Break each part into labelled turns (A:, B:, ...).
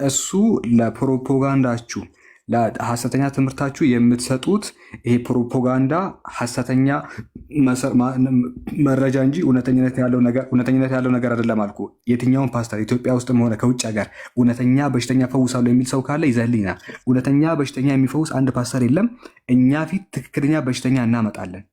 A: እሱ ለፕሮፓጋንዳችሁ ለሐሰተኛ ትምህርታችሁ የምትሰጡት ይሄ ፕሮፓጋንዳ ሐሰተኛ መረጃ እንጂ እውነተኝነት ያለው ነገር አይደለም አልኩ። የትኛውን ፓስተር ኢትዮጵያ ውስጥም ሆነ ከውጭ ሀገር እውነተኛ በሽተኛ ፈውሳለሁ የሚል ሰው ካለ ይዘህልኝና፣ እውነተኛ በሽተኛ የሚፈውስ አንድ ፓስተር የለም። እኛ ፊት ትክክለኛ በሽተኛ እናመጣለን።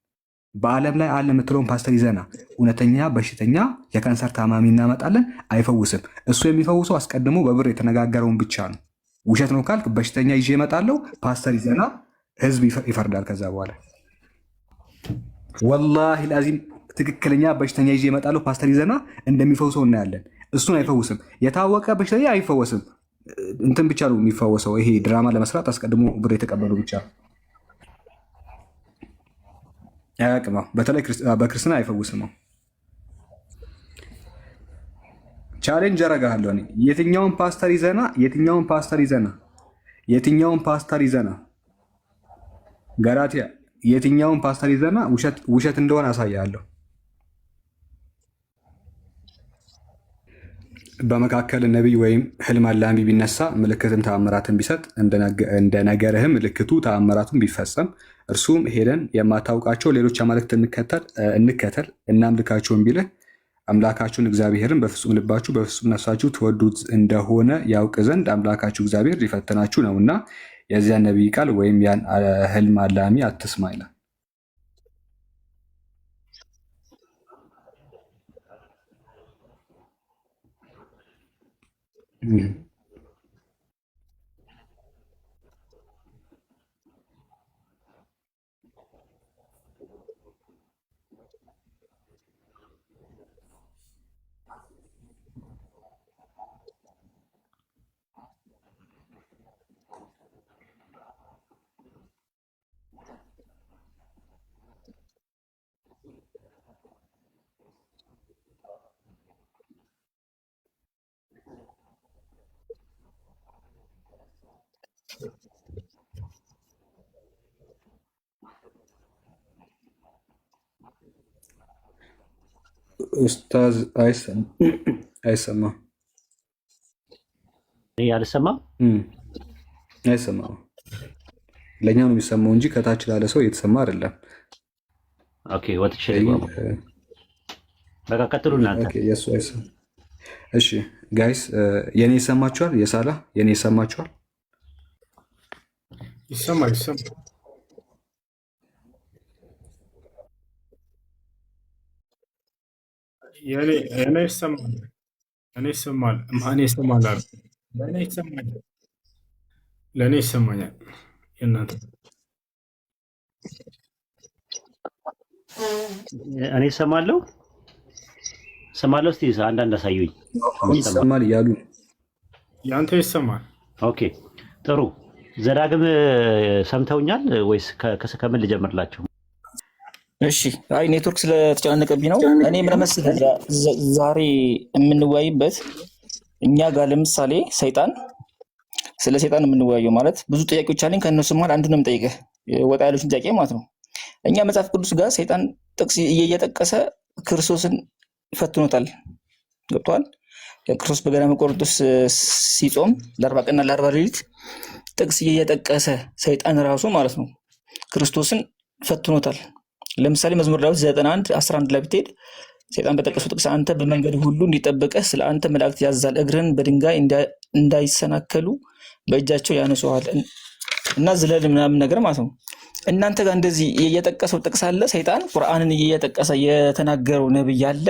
A: በዓለም ላይ አለ የምትለውን ፓስተር ይዘና እውነተኛ በሽተኛ የካንሰር ታማሚ እናመጣለን። አይፈውስም። እሱ የሚፈውሰው አስቀድሞ በብር የተነጋገረውን ብቻ ነው። ውሸት ነው ካልክ በሽተኛ ይዤ እመጣለሁ። ፓስተር ይዘና ህዝብ ይፈርዳል። ከዛ በኋላ ወላሂ ላዚም ትክክለኛ በሽተኛ ይዤ እመጣለሁ። ፓስተር ይዘና እንደሚፈውሰው እናያለን። እሱን አይፈውስም። የታወቀ በሽተኛ አይፈወስም። እንትን ብቻ ነው የሚፈወሰው። ይሄ ድራማ ለመስራት አስቀድሞ ብር የተቀበሉ ብቻ ያቅማ። በተለይ በክርስትና አይፈውስም። ቻሌንጅ አረጋለሁ እኔ የትኛውን ፓስተር ይዘና ገራቲያ የትኛውን ፓስተር ይዘና ውሸት እንደሆነ አሳያለሁ። በመካከል ነቢይ ወይም ህልም አላሚ ቢነሳ ምልክትን ተአምራትን ቢሰጥ እንደ ነገርህም ምልክቱ ተአምራቱን ቢፈጸም እርሱም ሄደን የማታውቃቸው ሌሎች አማልክት እንከተል እናምልካቸውን ቢልህ አምላካችሁን እግዚአብሔርን በፍጹም ልባችሁ በፍጹም ነፍሳችሁ ትወዱት እንደሆነ ያውቅ ዘንድ አምላካችሁ እግዚአብሔር ሊፈትናችሁ ነውና የዚያን ነቢይ ቃል ወይም ያን ህልም አላሚ አትስማ ይላል። ኡስታዝ አይሰማም።
B: አልሰማም።
A: አይሰማም። ለእኛ ነው የሚሰማው እንጂ ከታች ላለ ሰው እየተሰማ አይደለም።
B: ኦኬ ወጥቼ በቃ ቀጥሉ እናንተ።
A: እሺ ጋይስ የኔ ይሰማችኋል? የሳላ የኔ ይሰማችኋል?
C: ይሰማል። የኔ ይሰማል። ለእኔ ይሰማኛል። የእናንተ
B: እኔ እሰማለሁ። እስቲ አንዳንድ አሳዩኝ።
A: ይሰማል እያሉ
C: የአንተ ይሰማል።
B: ኦኬ ጥሩ። ዘዳግም ሰምተውኛል ወይስ ከምን ልጀምርላችሁ?
D: እሺ አይ ኔትወርክ ስለተጨናነቀብኝ ነው። እኔ ምን መሰለህ ዛሬ የምንወያይበት እኛ ጋር ለምሳሌ ስለ ሰይጣን የምንወያየው ማለት ብዙ ጥያቄዎች አለኝ። ከእነሱ መሀል አንዱን ነው የምጠይቅህ፣ ወጣ ያሉትን ጥያቄ ማለት ነው። እኛ መጽሐፍ ቅዱስ ጋር ሰይጣን ጥቅስ እየጠቀሰ ክርስቶስን ፈትኖታል። ገብቶሃል? ክርስቶስ በገዳመ ቆሮንቶስ ሲጾም ለ40 ቀንና ለ40 ሌሊት ጥቅስ እየጠቀሰ ሰይጣን ራሱ ማለት ነው ክርስቶስን ፈትኖታል። ለምሳሌ መዝሙር ዳዊት 91:11 ላይ ብትሄድ ሰይጣን በጠቀሰው ጥቅስ አንተ በመንገድ ሁሉ እንዲጠብቅህ ስለ አንተ መላእክት ያዛል፣ እግርህን በድንጋይ እንዳይሰናከሉ በእጃቸው ያነሱሃል እና ዝለል ምናምን ነገር ማለት ነው። እናንተ ጋር እንደዚህ እየጠቀሰው ጥቅስ አለ? ሰይጣን ቁርአንን እየጠቀሰ የተናገረው ነብይ አለ?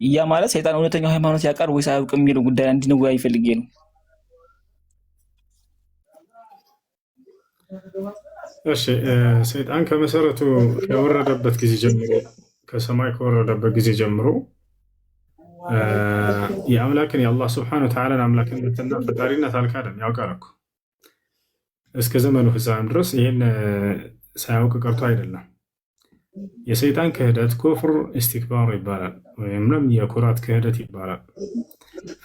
D: ያ ማለት ሰይጣን እውነተኛው ሃይማኖት ያውቃል ወይስ አያውቅም የሚለው ጉዳይ እንድንወያይ ፈልጌ ነው።
C: እሺ ሰይጣን ከመሰረቱ ከወረደበት ጊዜ ጀምሮ ከሰማይ ከወረደበት ጊዜ ጀምሮ የአምላክን የአላህ ስብሐነሁ ወተዓላን አምላክነትና ፈጣሪነት አልካደም። ያውቃል እኮ እስከ ዘመኑ ፍጻሜ ድረስ ይህን ሳያውቅ ቀርቶ አይደለም። የሰይጣን ክህደት ኩፍር ኢስቲክባር ይባላል፣ ወይም የኩራት ክህደት ይባላል።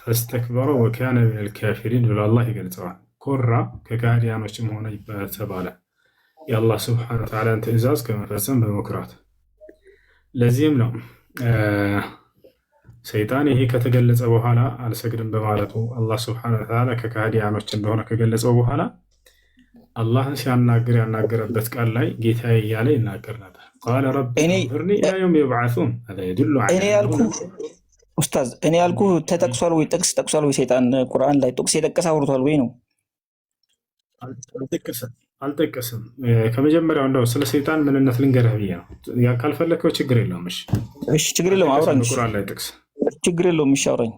C: ፈስተክበረ ወካነ ሚነል ካፊሪን ብሎ አላህ ይገልጸዋል። ኮራ ከካህዲያኖችም ሆነ ተባለ የአላህ ስብሐነሁ ወተዓላን ትእዛዝ ከመፈጸም በመኩራት። ለዚህም ነው ሰይጣን ይሄ ከተገለጸ በኋላ አልሰግድም በማለቱ አላህ ስብሐነሁ ወተዓላ ከካህዲያኖች እንደሆነ ከገለጸው በኋላ አላህን ሲያናግር ያናገረበት ቃል ላይ ጌታዬ እያለ ይናገር ነበር። ቃለ ረቢ አንዚርኒ ኢላ የውም ዩብዓሱን የዱሉ
D: ኡስታዝ እኔ ያልኩ ተጠቅሷል ወይ ጥቅስ ጠቅሷል ወይ ሰይጣን ቁርአን ላይ ጥቅስ የጠቀሰ አውርቷል ወይ ነው?
C: አልጠቀስም። ከመጀመሪያው እንደው ስለ ሰይጣን ምንነት ልንገርህ ብዬ ነው። ካልፈለከው ችግር የለውም። እሺ
D: ችግር የለውም አውራኝ።
C: ቁርአን ላይ ጥቅስ
D: ችግር የለውም። እሺ አውራኝ።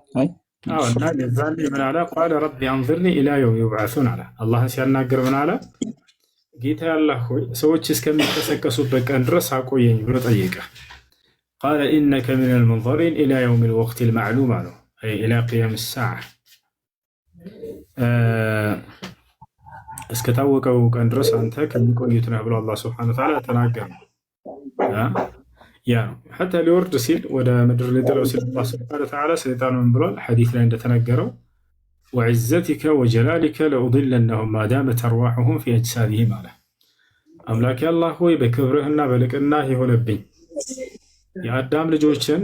C: እና የዛኔ ምን አለ? ቃለ ረቢ አንዚርኒ ኢላ የውም ዩብዓሱን አለ። አላህን ሲያናግር ምን አለ? ጌታ አላህ ሆይ ሰዎች እስከሚቀሰቀሱበት ቀን ድረስ አቆየኝ ብሎ ጠየቀ። ቃለ ኢነከ ሚነል ሙንዘሪን ኢላ የውሚል ወቅቲል ማዕሉም አለው፣ አይ ኢላ ቂያም ሰዓ እስከታወቀው ቀን ድረስ አንተ ከሚቆዩት ነህ ብሎ አላህ ሱብሓነሁ ወተዓላ ተናገረ። ያ ነው ሐታ ሊወርድ ሲል ወደ ምድር ሊጥለው ሲል አላህ ሱብሓነሁ ወተዓላ ሰይጣኑን ብሏል። ሐዲስ ላይ እንደተነገረው ወዕዘቲከ ወጀላሊከ ለኡድለነሁም ማዳመት አርዋሑሁም ፊ አጅሳዲሂም አለ። አምላኬ አላህ ሆይ በክብርህና በልቅናህ የሆነብኝ የአዳም ልጆችን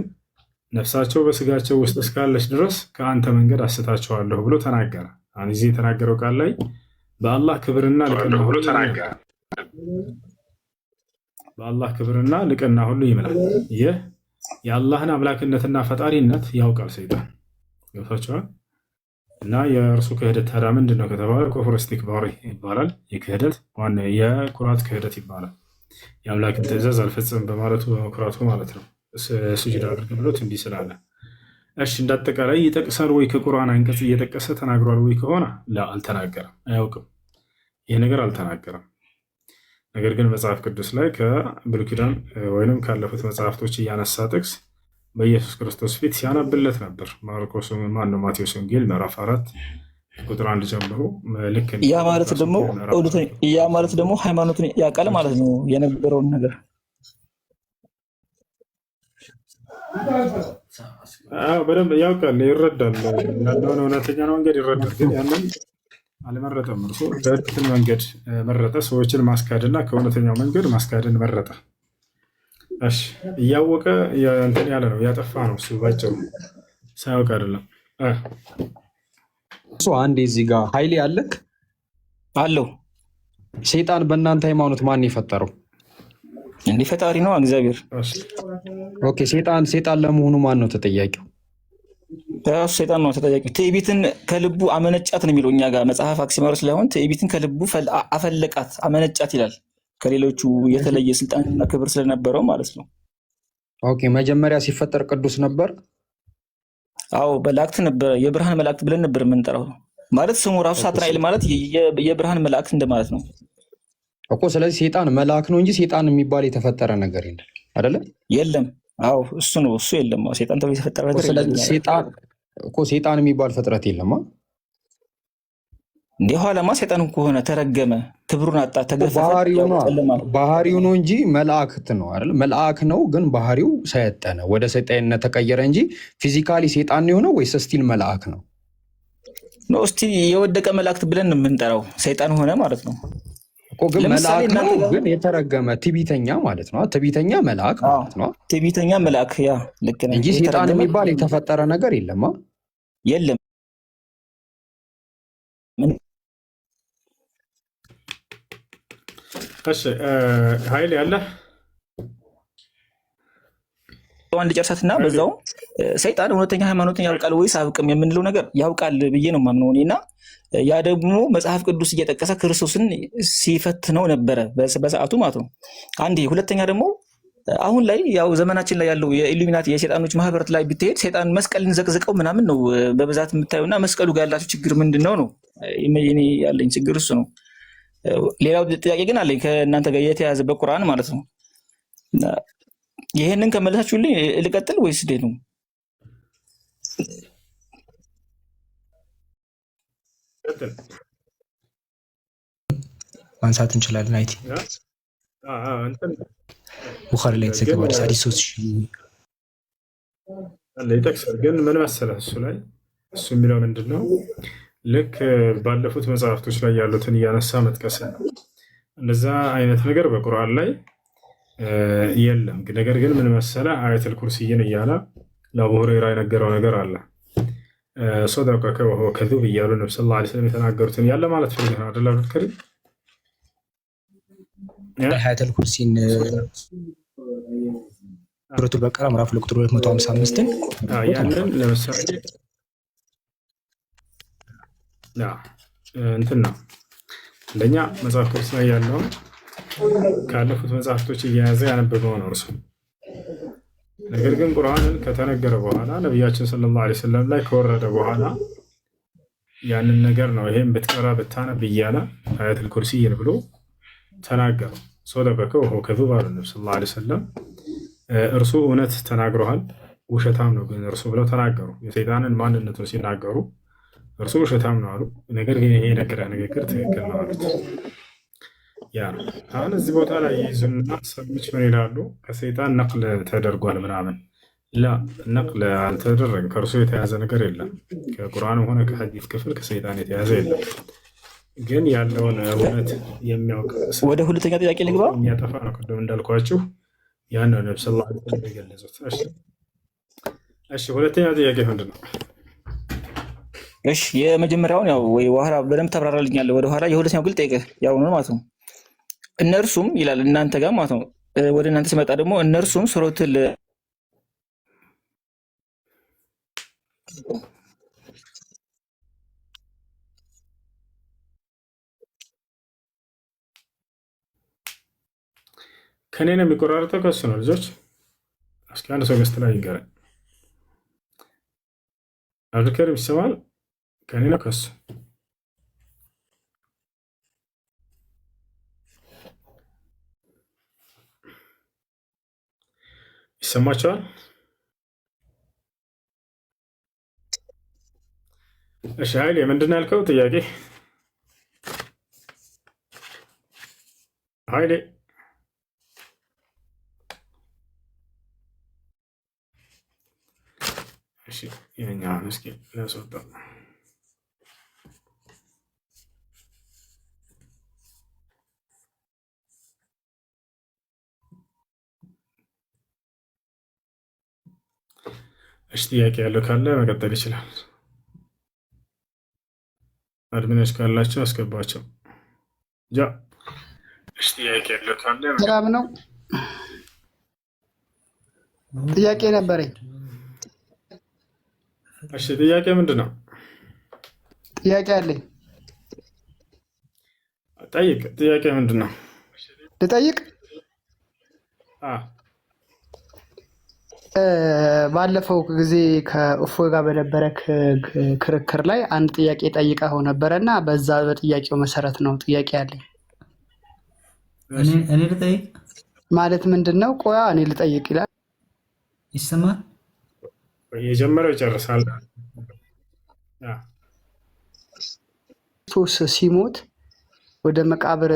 C: ነፍሳቸው በስጋቸው ውስጥ እስካለች ድረስ ከአንተ መንገድ አስታቸዋለሁ ብሎ ተናገረ። አሁን እዚህ የተናገረው ቃል ላይ በአላህ ክብርና ልቅና ሁሉ ተናገረ። በአላህ ክብርና ልቅና ሁሉ ይምላል። ይህ የአላህን አምላክነትና ፈጣሪነት ያውቃል ሰይጣን። ገብታችኋል? እና የእርሱ ክህደት ታዲያ ምንድን ነው ከተባለ ኩፍር ኢስቲክባር ይባላል። የክህደት ዋና የኩራት ክህደት ይባላል። የአምላክን ትእዛዝ አልፈጽም በማለቱ በመኩራቱ ማለት ነው። ሱጁድ አድርግ ብሎት እንዲህ ስላለ እሺ እንዳጠቃላይ ይጠቅሳል ወይ ከቁርአን አንቀጽ እየጠቀሰ ተናግሯል ወይ ከሆነ አልተናገረም፣ አያውቅም። ይህ ነገር አልተናገረም። ነገር ግን መጽሐፍ ቅዱስ ላይ ከብሉይ ኪዳን ወይንም ካለፉት መጽሐፍቶች እያነሳ ጥቅስ በኢየሱስ ክርስቶስ ፊት ሲያነብለት ነበር። ማርቆስ ማነው ማቴዎስ ወንጌል ምዕራፍ 4 ቁጥር 1 ጀምሮ ልክ
D: ያ ማለት ደግሞ ሃይማኖቱን ያውቃል ማለት ነው የነበረውን ነገር
C: በደንብ ያውቃል፣ ይረዳል። ያለውን እውነተኛ መንገድ ይረዳል። ግን ያንን አልመረጠም። እርሱ በእርግጥን መንገድ መረጠ። ሰዎችን ማስካድና ከእውነተኛው መንገድ ማስካድን መረጠ። እሺ እያወቀ እንትን ያለ ነው፣ ያጠፋ ነው። እሱ ባጭሩ ሳያውቅ አይደለም።
A: እሱ አንዴ እዚህ ጋር ኃይሌ አለክ
D: አለው።
A: ሰይጣን በእናንተ ሃይማኖት ማን የፈጠረው?
D: እንዲህ ፈጣሪ ነው እግዚአብሔር።
A: ኦኬ ሰይጣን ለመሆኑ ማን ነው ተጠያቂው?
D: ራሱ ሰይጣን ነው ተጠያቂው። ትዕቢትን ከልቡ አመነጫት ነው የሚለው እኛ ጋር መጽሐፍ አክሲማሮስ ላይ አሁን ትዕቢትን ከልቡ አፈለቃት አመነጫት ይላል። ከሌሎቹ የተለየ ስልጣንና ክብር ስለነበረው ማለት ነው።
A: ኦኬ መጀመሪያ ሲፈጠር ቅዱስ ነበር።
D: አዎ መላእክት ነበር፣ የብርሃን መላእክት ብለን ነበር የምንጠራው። ማለት ስሙ ራሱ ሳጥናኤል ማለት የብርሃን መላእክት እንደማለት ነው
A: እኮ። ስለዚህ ሰይጣን መልአክ ነው እንጂ ሰይጣን የሚባል የተፈጠረ ነገር የለም አይደለ?
D: የለም። አዎ እሱ ነው፣ እሱ የለም። ሰይጣን ተብሎ የተፈጠረ ነገር የለም።
A: ስለዚህ ሰይጣን የሚባል ፍጥረት የለም።
D: እንደ ኋላማ ሰይጣን ከሆነ ተረገመ፣ ክብሩን አጣ፣ ተገፈፈ።
A: ባህሪው ነው እንጂ መላእክት ነው አይደል? መልአክ ነው ግን ባህሪው ሰየጠነ ወደ ሰይጣንነት ተቀየረ እንጂ ፊዚካሊ ሰይጣን ነው የሆነው ወይስ ስቲል መልአክ ነው?
D: ነው ስቲል የወደቀ መላእክት ብለን የምንጠራው ሰይጣን ሆነ ማለት ነው
A: እኮ። ግን መልአክ ነው ግን የተረገመ ትዕቢተኛ ማለት ነው። ትዕቢተኛ መልአክ ማለት ነው።
D: ትዕቢተኛ መልአክ ያ ልክ ነው
A: እንጂ ሰይጣን የሚባል የተፈጠረ ነገር የለም።
D: የለም።
C: እሺ ኃይል ያለ
D: አንድ ጨርሳትና በዛው ሰይጣን እውነተኛ ሃይማኖትን ያውቃል ወይስ አያውቅም የምንለው ነገር ያውቃል ብዬ ነው የማምነው እኔና ያ ደግሞ መጽሐፍ ቅዱስ እየጠቀሰ ክርስቶስን ሲፈትነው ነበረ በሰዓቱ ማለት ነው። አንዴ ሁለተኛ ደግሞ አሁን ላይ ያው ዘመናችን ላይ ያለው የኢሉሚናቲ የሰይጣኖች ማህበራት ላይ ብትሄድ ሰይጣን መስቀልን ዘቅዝቀው ምናምን ነው በብዛት የምታዩና መስቀሉ ጋር ያላችሁ ችግር ምንድነው ነው? እኔ ያለኝ ችግር እሱ ነው። ሌላው ጥያቄ ግን አለኝ ከእናንተ ጋር የተያዘ በቁርአን ማለት ነው። ይሄንን ከመለሳችሁልኝ ልቀጥል ወይስ እንዴት ነው?
E: ማንሳት እንችላለን። አይቲ ቡኻሪ ላይ የተዘገበ ሐዲሶች
C: ይጠቅሳል። ግን ምን መሰለህ እሱ ላይ እሱ የሚለው ምንድን ነው? ልክ ባለፉት መጽሐፍቶች ላይ ያሉትን እያነሳ መጥቀስ ነው። እንደዛ አይነት ነገር በቁርአን ላይ የለም። ነገር ግን ምን መሰለህ አያተል ኩርሲይን እያለ ለአቡ ሁረይራ የነገረው ነገር አለ። ሶደቀከ ወሁወ ከዙብ እያሉ ነቢ ስ ላ ስለም የተናገሩትን ያለ ማለት ፈልግ ነው አደላ ከሪም
E: ሀያተል ኩርሲን ሱረቱል በቀራ ምዕራፍ 2 ቁጥር 255
C: ያንን ለምሳሌ እንትን ነው እንደኛ መጽሐፍ ቅዱስ ላይ ያለውን ካለፉት መጽሐፍቶች እየያዘ ያነበበው ነው እርሱ። ነገር ግን ቁርአንን ከተነገረ በኋላ ነቢያችን ሰለላሁ ዐለይሂ ወሰለም ላይ ከወረደ በኋላ ያንን ነገር ነው ይሄን ብትቀራ ብታነብ እያለ አያተል ኩርሲይን ብሎ ተናገሩ። ሶደቀከ ወሁወ ከዙብ አሉ ነቢ ሰለላሁ ዐለይሂ ወሰለም። እርሱ እውነት ተናግረዋል፣ ውሸታም ነው ግን እርሱ ብለው ተናገሩ። የሰይጣንን ማንነቱን ሲናገሩ እርሱ ውሸታም ነው አሉ። ነገር ግን ይሄ ንግግር ትክክል ነው አሉት። ያ ነው አሁን እዚህ ቦታ ላይ ይዙና ሰዎች ምን ይላሉ? ከሰይጣን ነቅል ተደርጓል ምናምን። ላ ነቅል አልተደረገም። ከእርሱ የተያዘ ነገር የለም። ከቁርአንም ሆነ ከሐዲስ ክፍል ከሰይጣን የተያዘ የለም። ግን ያለውን እውነት የሚያውቅ
D: ወደ ሁለተኛ ጥያቄ ልግባ።
C: የሚያጠፋ ነው። ቅድም እንዳልኳችሁ ያን ነው ነብዩ ሰለላሁ ዐለይሂ ወሰለም የገለጹት። እሺ ሁለተኛ ጥያቄ ምንድን ነው?
D: እሺ የመጀመሪያውን ያው ወይ በኋላ በደንብ ታብራራልኛለህ። ወደ ኋላ የሁለተኛው ግል ጠይቀህ ያው ነው ማለት ነው። እነርሱም ይላል እናንተ ጋር ማለት ነው። ወደ እናንተ ሲመጣ ደግሞ እነርሱም ሱረቱል
C: ከኔ ነው የሚቆራረጠው ከሱ ነው ልጆች። እስኪ አንድ ሰው ገስት ላይ ይንገረኝ። አብዱልከሪም ይሰማል? ከኔ ነው ከሱ? ይሰማቸዋል? እሺ ኃይሌ ምንድን ነው ያልከው ጥያቄ? ኃይሌ እሺ የኛውን እስኪ ላስወጣው። እሺ ጥያቄ ያለው ካለ መቀጠል ይችላል። አድሚኖች ካላቸው አስገባቸው። ጃ እሺ ጥያቄ ያለው ካለ
F: ሰላም ነው። ጥያቄ ነበረኝ።
C: እሺ ጥያቄ ምንድን ነው?
F: ጥያቄ አለኝ።
C: ጠይቅ። ጥያቄ ምንድን ነው?
F: ልጠይቅ? ባለፈው ጊዜ ከእፎይ ጋር በነበረ ክርክር ላይ አንድ ጥያቄ ጠይቀኸው ነበረ እና በዛ በጥያቄው መሰረት ነው ጥያቄ አለኝ።
G: እኔ ልጠይቅ
F: ማለት ምንድን ነው? ቆያ እኔ ልጠይቅ ይላል።
G: ይሰማል?
C: የጀመረው ይጨርሳል።
F: ክርስቶስ ሲሞት ወደ መቃብር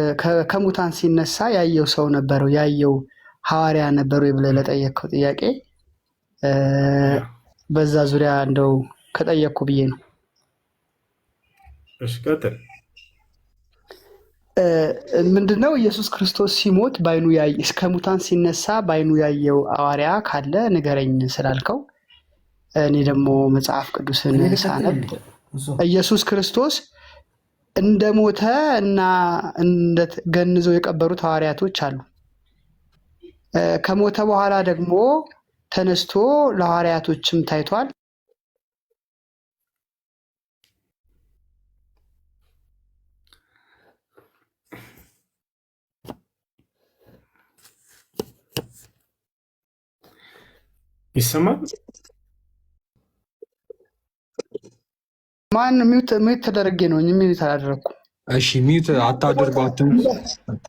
F: ከሙታን ሲነሳ ያየው ሰው ነበረው? ያየው ሐዋርያ ነበሩ ብለህ ለጠየቅከው ጥያቄ በዛ ዙሪያ እንደው ከጠየቅኩ ብዬ ነው።
C: እሺ ቀጥል።
F: ምንድነው ኢየሱስ ክርስቶስ ሲሞት ባይኑ እስከ ሙታን ሲነሳ ባይኑ ያየው ሐዋርያ ካለ ንገረኝ ስላልከው እኔ ደግሞ መጽሐፍ ቅዱስን ሳነብ ኢየሱስ ክርስቶስ እንደሞተ እና ገንዘው የቀበሩት ሐዋርያቶች አሉ። ከሞተ በኋላ ደግሞ ተነስቶ ለሐዋርያቶችም ታይቷል።
C: ይሰማል?
F: ማን ሚውት ተደረገ ነው? ሚውት አላደረኩም።
A: እሺ ሚውት አታደርጓትም።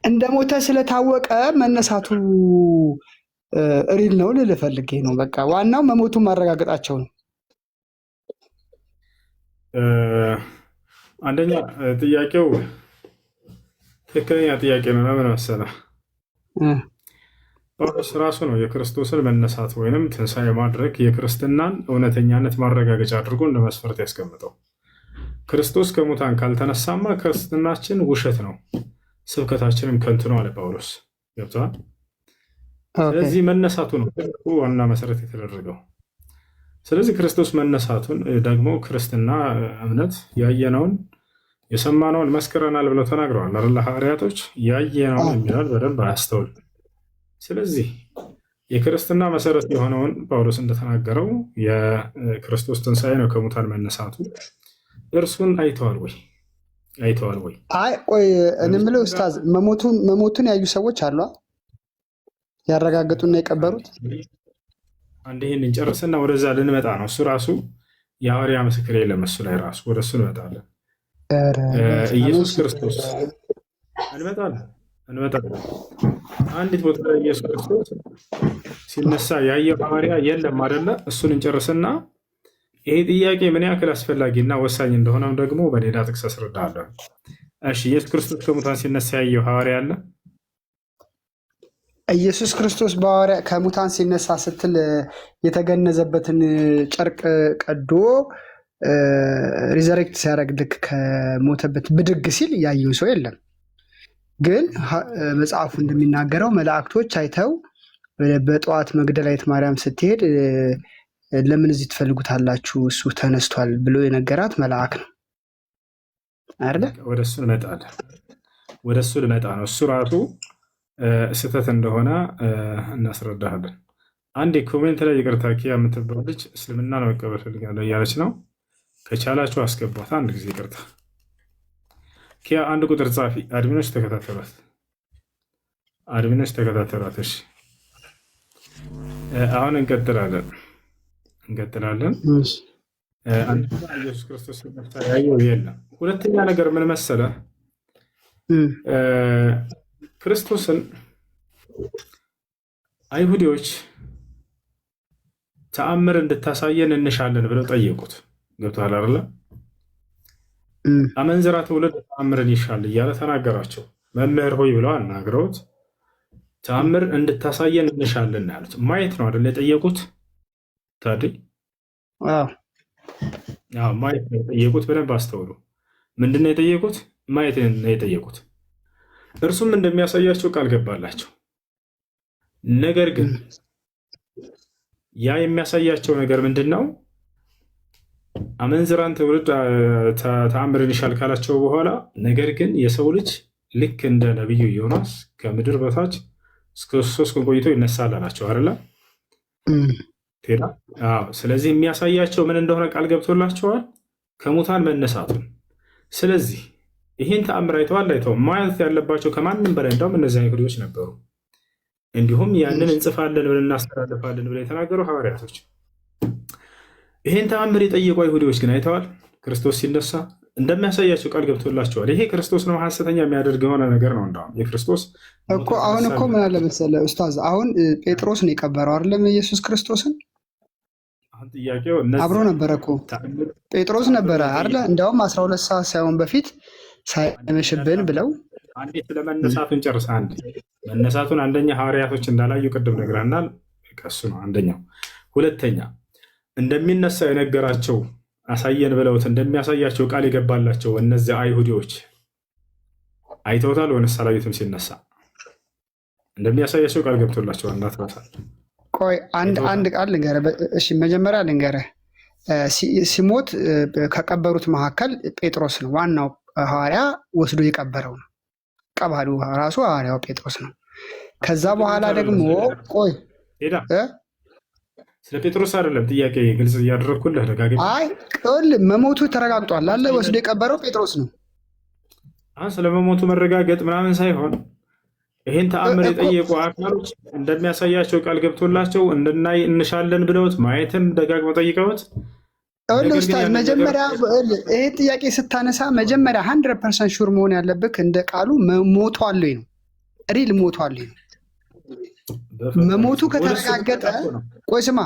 F: እንደሞተ ስለታወቀ መነሳቱ ሪል ነው ልልህ ፈልጌ ነው። በቃ ዋናው መሞቱን ማረጋገጣቸው ነው።
C: አንደኛ ጥያቄው ትክክለኛ ጥያቄ ነው። ለምን መሰለህ? ጳውሎስ ራሱ ነው የክርስቶስን መነሳት ወይንም ትንሣኤ ማድረግ የክርስትናን እውነተኛነት ማረጋገጫ አድርጎ እንደ መስፈርት ያስቀምጠው። ክርስቶስ ከሙታን ካልተነሳማ ክርስትናችን ውሸት ነው፣ ስብከታችንም ከንቱ ነው አለ ጳውሎስ። ገብቶሃል? ስለዚህ መነሳቱ ነው ዋና መሰረት የተደረገው። ስለዚህ ክርስቶስ መነሳቱን ደግሞ ክርስትና እምነት ያየነውን የሰማነውን መስክረናል ብለው ተናግረዋል አይደል? ሐዋርያቶች ያየነውን የሚላል በደንብ አያስተውል። ስለዚህ የክርስትና መሰረት የሆነውን ጳውሎስ እንደተናገረው የክርስቶስ ትንሣኤ ነው ከሙታን መነሳቱ። እርሱን አይተዋል ወይ? አይተዋል ወይ?
F: አይ ቆይ እኔ የምለው ኡስታዝ መሞቱን ያዩ ሰዎች አሉ ያረጋገጡና የቀበሩት።
C: አንድ ይህን እንጨርስና ወደዛ ልንመጣ ነው። እሱ ራሱ የሐዋርያ ምስክር የለም። እሱ ላይ ራሱ ወደ እሱ እንመጣለን። ኢየሱስ ክርስቶስ እንመጣለን። አንዲት ቦታ ላይ ኢየሱስ ክርስቶስ ሲነሳ ያየው ሐዋርያ የለም አይደለ? እሱን እንጨርስና ይሄ ጥያቄ ምን ያክል አስፈላጊና ወሳኝ እንደሆነም ደግሞ በሌላ ጥቅስ አስረዳለሁ። እሺ፣ ኢየሱስ ክርስቶስ ከሙታን ሲነሳ ያየው ሐዋርያ አለ?
F: ኢየሱስ ክርስቶስ ከሙታን ሲነሳ ስትል የተገነዘበትን ጨርቅ ቀዶ ሪዘሬክት ሲያደርግ ልክ ከሞተበት ብድግ ሲል ያየው ሰው የለም። ግን መጽሐፉ እንደሚናገረው መላእክቶች አይተው በጠዋት መግደላዊት ማርያም ስትሄድ ለምን እዚህ ትፈልጉታላችሁ እሱ ተነስቷል ብሎ የነገራት መልአክ ነው አይደለ?
C: ወደ እሱ ልመጣ ነው። እሱ ራሱ ስህተት እንደሆነ እናስረዳለን። አንድ ኮሜንት ላይ ይቅርታ ኪያ የምትባል ልጅ እስልምና ለመቀበል ፈልጋለሁ እያለች ነው። ከቻላችሁ አስገቧት። አንድ ጊዜ ይቅርታ ኪያ፣ አንድ ቁጥር ጻፊ። አድሚኖች ተከታተሏት። እሺ፣ አሁን እንቀጥላለን። አንደኛ ኢየሱስ ክርስቶስ ያየው የለም። ሁለተኛ ነገር ምን መሰለህ? ክርስቶስን አይሁዲዎች ተአምር እንድታሳየን እንሻለን ብለው ጠየቁት። ገብቶሃል አይደለ? አመንዝራ ትውልድ ተአምርን ይሻል እያለ ተናገራቸው። መምህር ሆይ ብለው አናግረውት ተአምር እንድታሳየን እንሻለን ያሉት ማየት ነው አይደለ የጠየቁት? ታዲያ ማየት ነው የጠየቁት። በደንብ አስተውሉ። ምንድን ነው የጠየቁት? ማየት ነው የጠየቁት። እርሱም እንደሚያሳያቸው ቃል ገባላቸው። ነገር ግን ያ የሚያሳያቸው ነገር ምንድን ነው? አመንዝራን ትውልድ ተአምርን ይሻል ካላቸው በኋላ ነገር ግን የሰው ልጅ ልክ እንደ ነቢዩ ዮናስ ከምድር በታች እስከ 3 ቀን ቆይቶ ይነሳል አላቸው አይደለ? ስለዚህ የሚያሳያቸው ምን እንደሆነ ቃል ገብቶላቸዋል፣ ከሙታን መነሳቱን። ስለዚህ ይህን ተአምር አይተዋል አይተው ማየት ያለባቸው ከማንም በላይ እንደውም እነዚህ አይሁዶች ነበሩ። እንዲሁም ያንን እንጽፋለን ብለን እናስተላልፋለን ብለን የተናገሩ ሐዋርያቶች። ይህን ተአምር የጠየቁ አይሁዶች ግን አይተዋል። ክርስቶስ ሲነሳ እንደሚያሳያቸው ቃል ገብቶላቸዋል። ይሄ ክርስቶስ ነው ሐሰተኛ የሚያደርግ የሆነ ነገር ነው። እንደውም የክርስቶስ
F: እኮ አሁን እኮ ምን አለ መሰለህ ኡስታዝ፣ አሁን ጴጥሮስ ነው የቀበረው አይደለም ኢየሱስ ክርስቶስን?
C: ጥያቄው
F: አብሮ ነበረ እኮ ጴጥሮስ ነበረ አይደለ? እንደውም 12 ሰዓት ሳይሆን በፊት ሳይመሽብን ብለው
C: አንዴ ስለመነሳቱን ጨርስ። መነሳቱን አንደኛ ሐዋርያቶች እንዳላዩ ቅድም ነግረናል። እሱ ነው አንደኛው። ሁለተኛ እንደሚነሳ የነገራቸው አሳየን ብለውት እንደሚያሳያቸው ቃል የገባላቸው እነዚያ አይሁዲዎች አይተውታል ወይስ አላዩትም? ሲነሳ እንደሚያሳያቸው ቃል ገብቶላቸው እንዳትረሳ።
F: ቆይ አንድ ቃል ልንገርህ። እሺ መጀመሪያ ልንገርህ፣ ሲሞት ከቀበሩት መካከል ጴጥሮስ ነው ዋናው ሐዋርያ፣ ወስዶ የቀበረው ነው። ቀባሉ ራሱ ሐዋርያው ጴጥሮስ ነው። ከዛ በኋላ ደግሞ ቆይ
C: ስለ ጴጥሮስ አይደለም ጥያቄ ግልጽ እያደረግኩልህ ደጋግሜ።
F: አይ መሞቱ ተረጋግጧል አለ፣ ወስዶ የቀበረው ጴጥሮስ ነው።
C: ስለ መሞቱ መረጋገጥ ምናምን ሳይሆን ይህን ተአምር የጠየቁ አካሎች እንደሚያሳያቸው ቃል ገብቶላቸው እንድናይ እንሻለን ብለውት ማየትን ደጋግመው ጠይቀውት።
F: ኡስታዝ መጀመሪያ ይሄ ጥያቄ ስታነሳ መጀመሪያ 100% ሹር መሆን ያለብህ እንደ ቃሉ ሞቷል ነው። ሪል ሞቷል ነው። መሞቱ ከተረጋገጠ ቆይ ስማ፣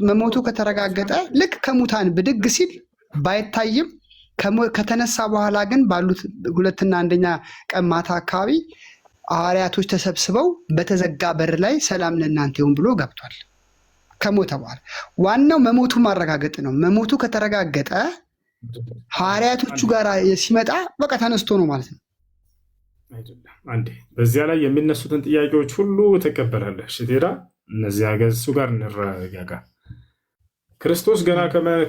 F: መሞቱ ከተረጋገጠ ልክ ከሙታን ብድግ ሲል ባይታይም ከተነሳ በኋላ ግን ባሉት 2ና 1ኛ ቀን ማታ አካባቢ ሐዋርያቶች ተሰብስበው በተዘጋ በር ላይ ሰላም ለእናንተ ይሁን ብሎ ገብቷል። ከሞተ በኋላ ዋናው መሞቱ ማረጋገጥ ነው። መሞቱ ከተረጋገጠ ሐዋርያቶቹ ጋር ሲመጣ በቃ ተነስቶ ነው ማለት ነው።
C: አንዴ በዚያ ላይ የሚነሱትን ጥያቄዎች ሁሉ ትቀበላለህ። ሽቴራ እነዚያ ገጹ ጋር እንረጋጋ። ክርስቶስ ገና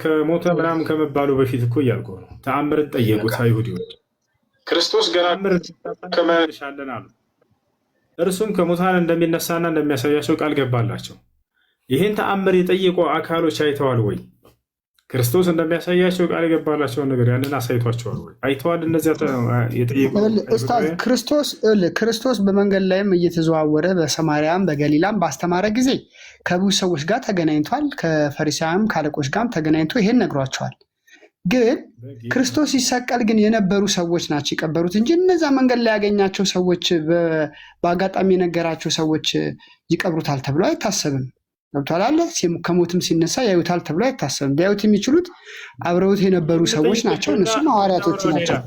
C: ከሞተ ምናምን ከመባሉ በፊት እኮ እያልኩ ነው። ተአምርን ጠየቁት አይሁዲዎች። ክርስቶስ ገና ከመሻለን አሉ። እርሱም ከሙታን እንደሚነሳና እንደሚያሳያቸው ቃል ገባላቸው። ይህን ተአምር የጠየቁ አካሎች አይተዋል ወይ? ክርስቶስ እንደሚያሳያቸው ቃል የገባላቸውን ነገር ያንን አሳይቷቸዋል ወይ? አይተዋል? እነዚያ የጠየቁ
F: ክርስቶስ በመንገድ ላይም እየተዘዋወረ በሰማርያም በገሊላም ባስተማረ ጊዜ ከብዙ ሰዎች ጋር ተገናኝቷል። ከፈሪሳውያንም ከአለቆች ጋርም ተገናኝቶ ይሄን ነግሯቸዋል። ግን ክርስቶስ ሲሰቀል ግን የነበሩ ሰዎች ናቸው የቀበሩት እንጂ እነዛ መንገድ ላይ ያገኛቸው ሰዎች በአጋጣሚ የነገራቸው ሰዎች ይቀብሩታል ተብሎ አይታሰብም። ገብቷል አለ። ከሞትም ሲነሳ ያዩታል ተብሎ አይታሰብም። ሊያዩት የሚችሉት አብረውት የነበሩ ሰዎች ናቸው። እነሱም ሐዋርያቶቹ ናቸው።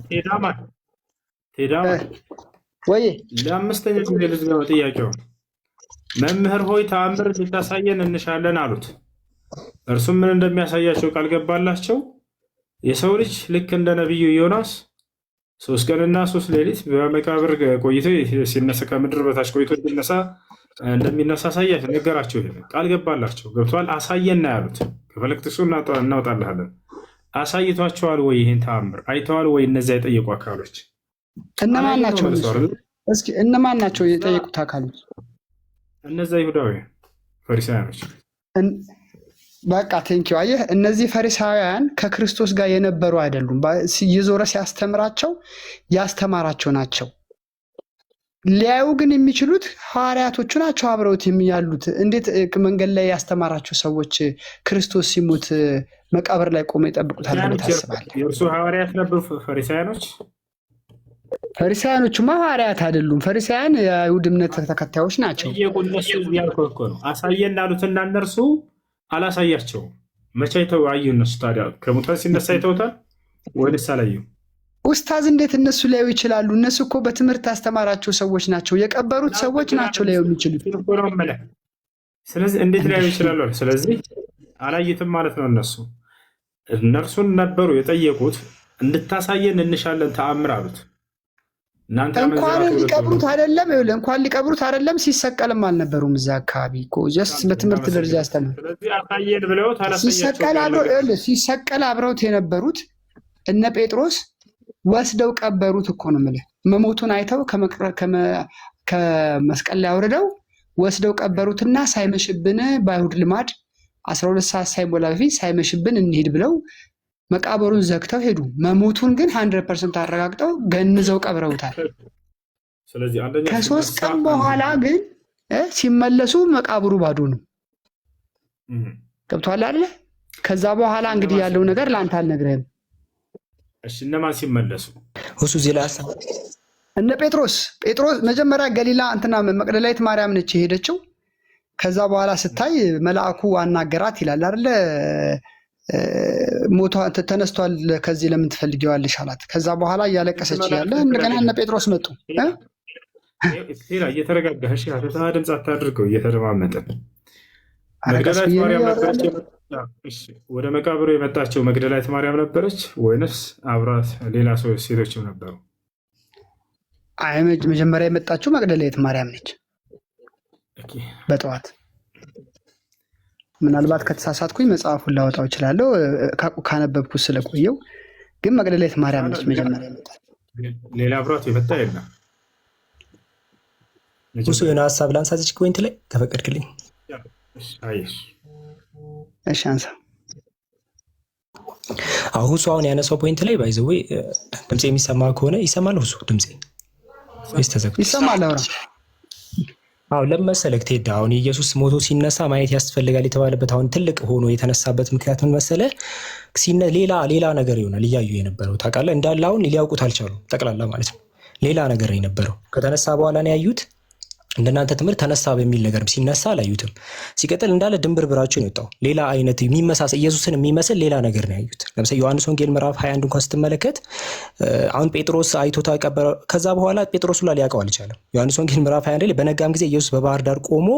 F: ወይ
C: ለአምስተኛ ጊዜ ልዝገው ጥያቄው መምህር ሆይ ተአምር ልታሳየን እንሻለን አሉት። እርሱም ምን እንደሚያሳያቸው ቃል ገባላቸው። የሰው ልጅ ልክ እንደ ነቢዩ ዮናስ 3 ቀንና 3 ሌሊት በመቃብር ቆይቶ ሲነሳ ከምድር በታች ቆይቶ እንደሚነሳ አሳያቸው፣ ነገራቸው። ይሄ ቃል ገባላቸው። ገብቷል። አሳየና ያሉት ከፈለክ ጥቅሱ እናወጣልሃለን። አሳይቷቸዋል ወይ? ይህን ተአምር አይተዋል ወይ? እነዚያ የጠየቁ አካሎች
F: እነማን ናቸው? እስኪ እነማን ናቸው የጠየቁት አካሎች?
C: እነዚያ ይሁዳውያን ፈሪሳውያኖች።
F: በቃ ቴንኪው። አየህ፣ እነዚህ ፈሪሳውያን ከክርስቶስ ጋር የነበሩ አይደሉም። እየዞረ ሲያስተምራቸው ያስተማራቸው ናቸው። ሊያዩ ግን የሚችሉት ሐዋርያቶቹ ናቸው አብረውት ያሉት። እንዴት መንገድ ላይ ያስተማራቸው ሰዎች ክርስቶስ ሲሞት መቃብር ላይ ቆመው ይጠብቁታል ብለህ ታስባለህ?
C: የእርሱ ሐዋርያት ነበሩ ፈሪሳውያኖች?
F: ፈሪሳውያኖቹማ ሐዋርያት አይደሉም። ፈሪሳውያን የአይሁድ እምነት ተከታዮች ናቸው።
C: እነሱ ያልከው እኮ ነው። አሳየን አሉትና እነርሱ አላሳያቸውም። መቼ አይተው አዩ? እነሱ ታዲያ ከሙታን ሲነሳ አይተውታል ወይስ አላዩም?
F: ኡስታዝ እንዴት እነሱ ሊያዩ ይችላሉ? እነሱ እኮ በትምህርት ያስተማራቸው ሰዎች ናቸው። የቀበሩት ሰዎች ናቸው ሊያዩ የሚችሉት።
C: ስለዚህ እንዴት ሊያዩ ይችላሉ? ስለዚህ አላየትም ማለት ነው። እነርሱን ነበሩ የጠየቁት። እንድታሳየን እንሻለን ተአምር አሉት።
F: እንኳን ሊቀብሩት አይደለም ሲሰቀልም አልነበሩም እዛ አካባቢ እኮ ጀስት በትምህርት ደረጃ ያስተምሩ። ሲሰቀል አብረውት የነበሩት እነ ጴጥሮስ ወስደው ቀበሩት እኮ ነው የምልህ። መሞቱን አይተው ከመስቀል ላይ አውርደው ወስደው ቀበሩትና ሳይመሽብን በአይሁድ ልማድ 12 ሰዓት ሳይሞላ በፊት ሳይመሽብን እንሂድ ብለው መቃብሩን ዘግተው ሄዱ። መሞቱን ግን 100% አረጋግጠው ገንዘው ቀብረውታል። ከ3 ቀን በኋላ ግን ሲመለሱ መቃብሩ ባዶ ነው። ገብቶሃል አይደለ? ከዛ በኋላ እንግዲህ ያለው ነገር ለአንተ አልነግርህም።
C: እሺ እነማን ሲመለሱ?
E: እሱ ዜላ
F: እነ ጴጥሮስ መጀመሪያ ገሊላ እንትና መቅደላዊት ማርያም ነች የሄደችው። ከዛ በኋላ ስታይ መልአኩ አናገራት ይላል አይደለ? ሞቷ ተነስቷል፣ ከዚህ ለምን ትፈልጊዋለሽ አላት። ከዛ በኋላ እያለቀሰች ያለ እንደገና እነ ጴጥሮስ መጡ።
C: እየተረጋጋሽ ድምፅ አታድርገው፣ እየተደማመጠ መግደላዊት ማርያም ነበረች። ወደ መቃብሩ የመጣቸው መግደላዊት ማርያም ነበረች ወይንስ አብራት ሌላ ሴቶችም ነበሩ?
F: አይ መጀመሪያ የመጣችው መግደላዊት ማርያም ነች በጠዋት። ምናልባት ከተሳሳትኩኝ መጽሐፉን ላወጣው እችላለሁ ካነበብኩት ስለቆየው፣ ግን መግደላዊት ማርያም ነች መጀመሪያ የመጣችው።
C: ሌላ አብራት የመጣ የለም።
E: እሱ የሆነ ሀሳብ ላንሳዚች ፖይንት ላይ ከፈቀድክልኝ።
F: እሺ አንሳ።
E: እሱ አሁን ያነሳው ፖይንት ላይ ባይዘዌ ድምፄ የሚሰማ ከሆነ ይሰማል። እሱ ድምፄ
F: ይሰማል። አውራ
E: አሁን ለመሰለክ ቴዳ አሁን ኢየሱስ ሞቶ ሲነሳ ማየት ያስፈልጋል የተባለበት አሁን ትልቅ ሆኖ የተነሳበት ምክንያት ምን መሰለ? ሌላ ነገር ይሆናል እያዩ የነበረው ታውቃለህ። እንዳለ አሁን ሊያውቁት አልቻሉም ጠቅላላ ማለት ነው። ሌላ ነገር ነው የነበረው። ከተነሳ በኋላ ነው ያዩት። እንደናንተ ትምህርት ተነሳ በሚል ነገር ሲነሳ አላዩትም። ሲቀጥል እንዳለ ድንብርብራቸው ነው የወጣው። ሌላ አይነት የሚመሳሰል ኢየሱስን የሚመስል ሌላ ነገር ነው ያዩት። ለምሳሌ ዮሐንስ ወንጌል ምዕራፍ 21 እንኳን ስትመለከት አሁን ጴጥሮስ አይቶ ተቀበረ። ከዛ በኋላ ጴጥሮስ ሁላ ሊያውቀው አልቻለም። ዮሐንስ ወንጌል ምዕራፍ 21 ላይ በነጋም ጊዜ ኢየሱስ በባህር ዳር ቆሞ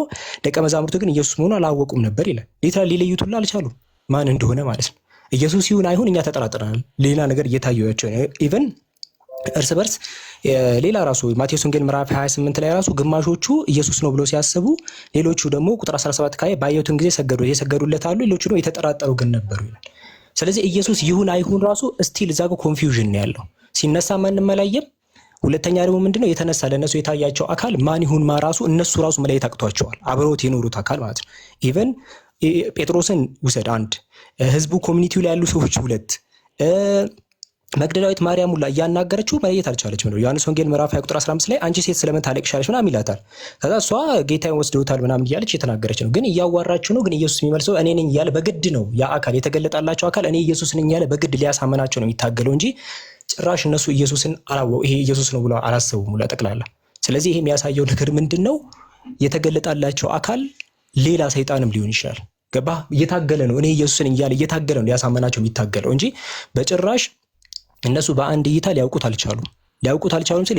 E: ደቀ መዛሙርቱ ግን ኢየሱስ መሆኑን አላወቁም ነበር ይላል። ሊትራሊ ሊለዩት ሁላ አልቻሉም ማን እንደሆነ ማለት ነው። ኢየሱስ ይሁን አይሁን እኛ ተጠራጥረናል። ሌላ ነገር እየታየቸው ኢቨን እርስ በርስ ሌላ ራሱ ማቴዎስ ወንጌል ምዕራፍ 28 ላይ ራሱ ግማሾቹ ኢየሱስ ነው ብሎ ሲያስቡ፣ ሌሎቹ ደግሞ ቁጥር 17 ላይ ባየቱን ጊዜ የሰገዱለት አሉ፣ ሌሎቹ ደግሞ የተጠራጠሩ ግን ነበሩ ይላል። ስለዚህ ኢየሱስ ይሁን አይሁን ራሱ ስቲል እዛ ጋር ኮንፊውዥን ነው ያለው። ሲነሳ ማንም መላየም። ሁለተኛ ደግሞ ምንድነው የተነሳ ለነሱ የታያቸው አካል ማን ይሁን ማ ራሱ እነሱ ራሱ መለየት አቅቷቸዋል። አብረውት የኖሩት አካል ማለት ነው። ኢቨን ጴጥሮስን ውሰድ አንድ፣ ህዝቡ ኮሚኒቲው ላይ ያሉ ሰዎች ሁለት፣ መግደላዊት ማርያም ሁላ እያናገረችው መለየት አልቻለችም ነው። ዮሐንስ ወንጌል ምዕራፍ 20 ቁጥር 15 ላይ አንቺ ሴት ስለምን ታለቅሻለሽ ምናምን ይላታል። ከዛ እሷ ጌታዬን ወስደውታል ምናምን እያለች የተናገረች ነው። ግን እያዋራችሁ ነው። ግን ኢየሱስ የሚመልሰው እኔ ነኝ እያለ በግድ ነው። ያ አካል የተገለጣላቸው አካል እኔ ኢየሱስ ነኝ እያለ በግድ ሊያሳመናቸው ነው የሚታገለው እንጂ ጭራሽ እነሱ ኢየሱስን አላወው ይሄ ኢየሱስ ነው ብሎ አላሰቡም ሁላ ጠቅላላ። ስለዚህ ይሄ የሚያሳየው ነገር ምንድነው? የተገለጣላቸው አካል ሌላ ሰይጣንም ሊሆን ይችላል። ገባ? እየታገለ ነው። እኔ ኢየሱስን እያለ እየታገለ ነው ሊያሳመናቸው የሚታገለው እንጂ በጭራሽ እነሱ በአንድ እይታ ሊያውቁት አልቻሉም ሲል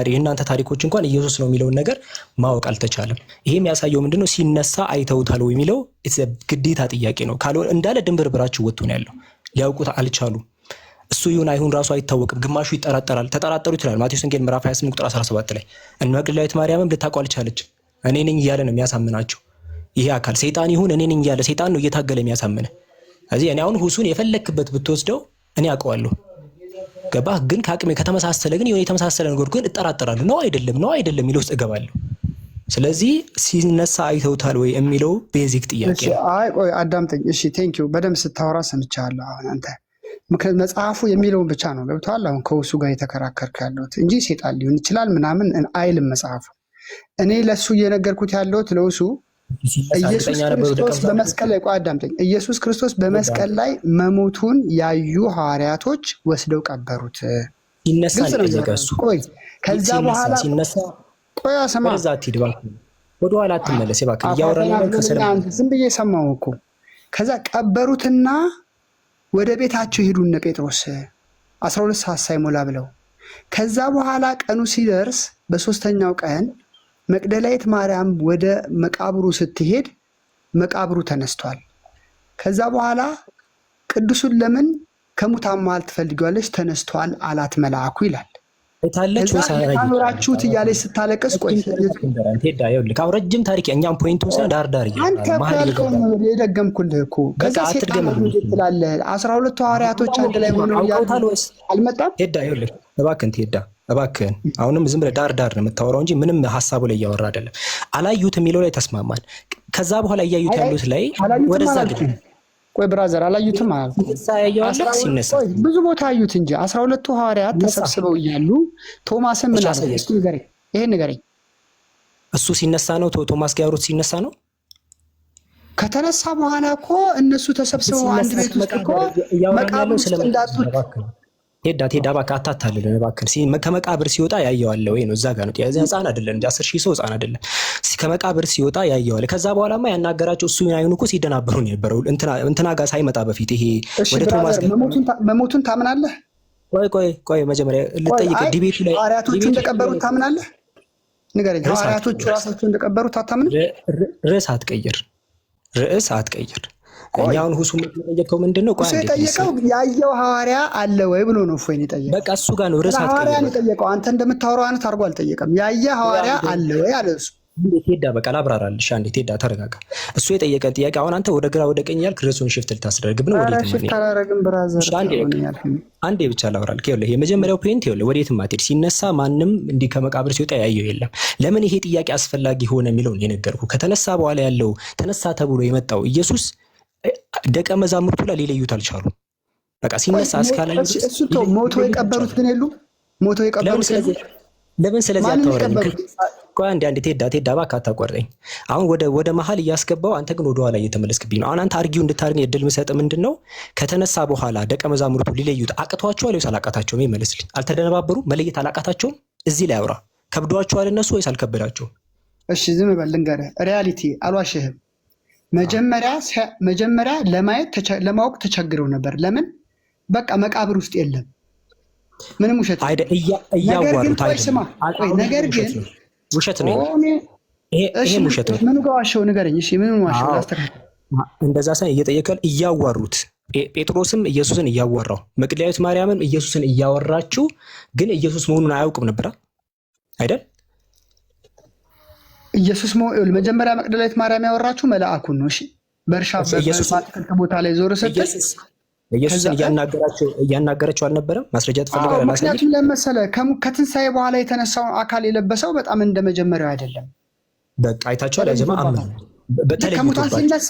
E: የእናንተ ታሪኮች እንኳን ኢየሱስ ነው የሚለውን ነገር ማወቅ አልተቻለም። ይሄ የሚያሳየው ምንድነው? ሲነሳ አይተውታል ወይ የሚለው ግዴታ ጥያቄ ነው። ካልሆነ እንዳለ ድንብርብራችሁ ወጥቶ ነው ያለው። ሊያውቁት አልቻሉም። እሱ ይሁን አይሁን ራሱ አይታወቅም። ግማሹ ይጠራጠራል። ተጠራጠሩ ይችላል። ማቴዎስ ወንጌል ምዕራፍ 28 ቁጥር 17 ላይ መግደላዊት ማርያምም ልታውቀው አልቻለች። እኔ ነኝ እያለ ነው የሚያሳምናቸው ይሄ አካል። ሰይጣን ይሁን እኔ ነኝ እያለ ሰይጣን ነው እየታገለ የሚያሳምነ። ስለዚህ እኔ አሁን ሁሱን የፈለክበት ብትወስደው እኔ አውቀዋለሁ። ገባህ? ግን ከአቅሜ ከተመሳሰለ ግን የሆነ የተመሳሰለ ነገር ግን እጠራጠራለሁ። ነው አይደለም የሚለው ውስጥ እገባለሁ። ስለዚህ ሲነሳ አይተውታል ወይ የሚለው ቤዚክ ጥያቄ ነው።
F: አይ ቆይ አዳምጠኝ። እሺ ቴንክ ዩ። በደንብ ስታወራ ሰምቻለሁ። አሁን አንተ ምክንያት መጽሐፉ የሚለውን ብቻ ነው ገብቶሃል። አሁን ከውሱ ጋር የተከራከርክ ያለሁት እንጂ ሴጣን ሊሆን ይችላል ምናምን አይልም መጽሐፉ። እኔ ለሱ እየነገርኩት ያለሁት ለውሱ ኢየሱስ ክርስቶስ በመስቀል ላይ ቆይ አዳምጠኝ። ኢየሱስ ክርስቶስ በመስቀል ላይ መሞቱን ያዩ ሐዋርያቶች ወስደው ቀበሩት።
E: ሲነሳ ለየቀሱ
F: ቆይ ከዛ በኋላ
E: ሲነሳ
F: ቆይ አሰማ
E: ወደዛ አትሂድ እባክህ፣ ወደ ኋላ አትመለስ እባክህ። እያወራን ነው ከሰለማ
F: ዝም ብዬ ሰማሁ እኮ። ከዛ ቀበሩትና ወደ ቤታቸው ሄዱ እነ ጴጥሮስ 12 ሰዓት ሳይሞላ ብለው። ከዛ በኋላ ቀኑ ሲደርስ በሶስተኛው ቀን መግደላዊት ማርያም ወደ መቃብሩ ስትሄድ መቃብሩ ተነስቷል። ከዛ በኋላ ቅዱሱን ለምን ከሙታን መሃል ትፈልጊዋለች? ተነስቷል አላት መልአኩ ይላል።
E: ታለች ወይ
F: ሳራራችሁት እያለች ስታለቅስ ቆይ
E: ሄዳ ይኸውልህ አሁን ረጅም ታሪክ እኛም ፖይንቱን ሳይሆን ዳር
F: አንተ ያልከው የደገምኩልህ እኮ። ከዛ ሴጣን ትላለህ 12 ሐዋርያቶች አንድ ላይ ሆነው ያሉ አልመጣም።
E: ሄዳ ይኸውልህ እባክህን አሁንም ዝም ብለህ ዳር ነው የምታወራው እንጂ ምንም ሀሳቡ ላይ እያወራ አይደለም። አላዩት የሚለው ላይ ተስማማን። ከዛ በኋላ እያዩት ያሉት ላይ ወደዛ ግን
F: ቆይ ብራዘር አላዩትም ማለት
E: ሲነሳ
F: ብዙ ቦታ አዩት እንጂ 12ቱ ሐዋርያት ተሰብስበው እያሉ ቶማስን ምን አለ? እስቲ ንገረኝ፣ ይሄን ንገረኝ።
E: እሱ ሲነሳ ነው ቶማስ ጋር ያወሩት ሲነሳ ነው።
F: ከተነሳ በኋላ እኮ እነሱ ተሰብስበው አንድ ቤት ውስጥ እኮ መቃብር ውስጥ እንዳጡት
E: ሄዳ እባክህ አታታልል እባክህ። ከመቃብር ሲወጣ ያየዋል ወይ ነው እዛ ጋር ነው። ህፃን አይደለም እንደ 10,000 ሰው ህፃን አይደለም። ከመቃብር ሲወጣ ያየዋል። ከዛ በኋላማ ያናገራቸው እሱ አይኑ እኮ ሲደናበሩ ነው የነበረው እንትና ጋር ሳይመጣ በፊት ይሄ ወደ ቶማስ ጋር
F: መሞቱን ታምናለህ?
E: ቆይ መጀመሪያ ልጠይቅ። ዲቤቱ ላይ
F: ሐዋርያቶቹ እንደቀበሩት ታምናለህ? ንገረኝ። ሐዋርያቶቹ ራሳቸው እንደቀበሩት አታምንም?
E: ርዕስ አትቀይር። እኛውን ሁሱ የጠየቀው ምንድነው? ቆይ
F: የጠየቀው ያየው ሐዋርያ አለ ወይ ብሎ ነው። እፎይን የጠየቀው
E: በቃ እሱ ጋር ነው። ርዕስ
F: ሐዋርያ ነው የጠየቀው። አንተ እንደምታወራው አይነት አድርጎ አልጠየቀም። ያየ ሐዋርያ አለ ወይ አለ እሱ።
E: ቴዳ በቃ ላብራራልሽ አንዴ። ቴዳ ተረጋጋ። እሱ የጠየቀ ጥያቄ አሁን አንተ ወደ ግራ ወደ ቀኝ ያልክ ርዕሱን ሽፍት ልታስደርግብ ነው። ወዴት ማለት
F: ታረጋግም ብራዘር።
E: አንዴ ብቻ ላብራራልክ። ይኸውልህ የመጀመሪያው ፖይንት ይኸውልህ ወዴትም አትሄድ። ሲነሳ ማንም እንዲህ ከመቃብር ሲወጣ ያየው የለም። ለምን ይሄ ጥያቄ አስፈላጊ ሆነ የሚለውን የነገርኩህ። ከተነሳ በኋላ ያለው ተነሳ ተብሎ የመጣው ኢየሱስ ደቀ መዛሙርቱ ላይ ሊለዩት አልቻሉም። በቃ ሲነሳ እስካላዩ
F: እሱ ተው። ሞቶ የቀበሩት ግን የሉ። ሞቶ የቀበሩት
E: ለምን ስለዚህ አታወራኝ? ቆይ አንዴ ቴዳ እባክህ አታቋርጠኝ። አሁን ወደ መሀል እያስገባው አንተ ግን ወደ ኋላ እየተመለስክብኝ ነው። አሁን አንተ አርጊው እንድታርግ እድል ምሰጥ ምንድነው? ከተነሳ በኋላ ደቀ መዛሙርቱ ሊለዩት አቅቷቸዋል ወይስ አላቃታቸውም? ይመልስልኝ። አልተደነባበሩም? መለየት አላቃታቸውም? እዚህ ላይ አውራ። ከብዷቸዋል እነሱ ወይስ አልከበዳቸውም?
F: እሺ ዝም በል ልንገርህ። ሪያሊቲ አልዋሽህም። መጀመሪያ ለማወቅ ተቸግረው ነበር። ለምን? በቃ መቃብር ውስጥ የለም። ምንም ውሸት
E: እያዋሩት
F: ነገር ግን
E: ውሸት ነው። ይሄ ውሸት ነው።
F: ምን ጋር ዋሸው ንገረኝ። እሺ ምን ዋሸው? ላስተካክል።
E: እንደዛ ሳይሆን እየጠየቀል እያዋሩት ጴጥሮስም ኢየሱስን እያወራው መግደላዊት ማርያምም ኢየሱስን እያወራችው ግን ኢየሱስ መሆኑን አያውቅም ነበር አይደል?
F: ኢየሱስ መጀመሪያ መግደላዊት ማርያም ያወራችው መልአኩን ነው። እሺ በእርሻ በአትክልት ቦታ ላይ ዞር ስትል
E: ኢየሱስን እያናገረችው አልነበረም? ማስረጃ ትፈልጋለህ?
F: ምክንያቱም ለመሰለ ከትንሣኤ በኋላ የተነሳውን አካል የለበሰው በጣም እንደመጀመሪያው አይደለም።
E: በቃ አይታችኋል። ያጀማ አመን
F: ከሙታን ሲነሳ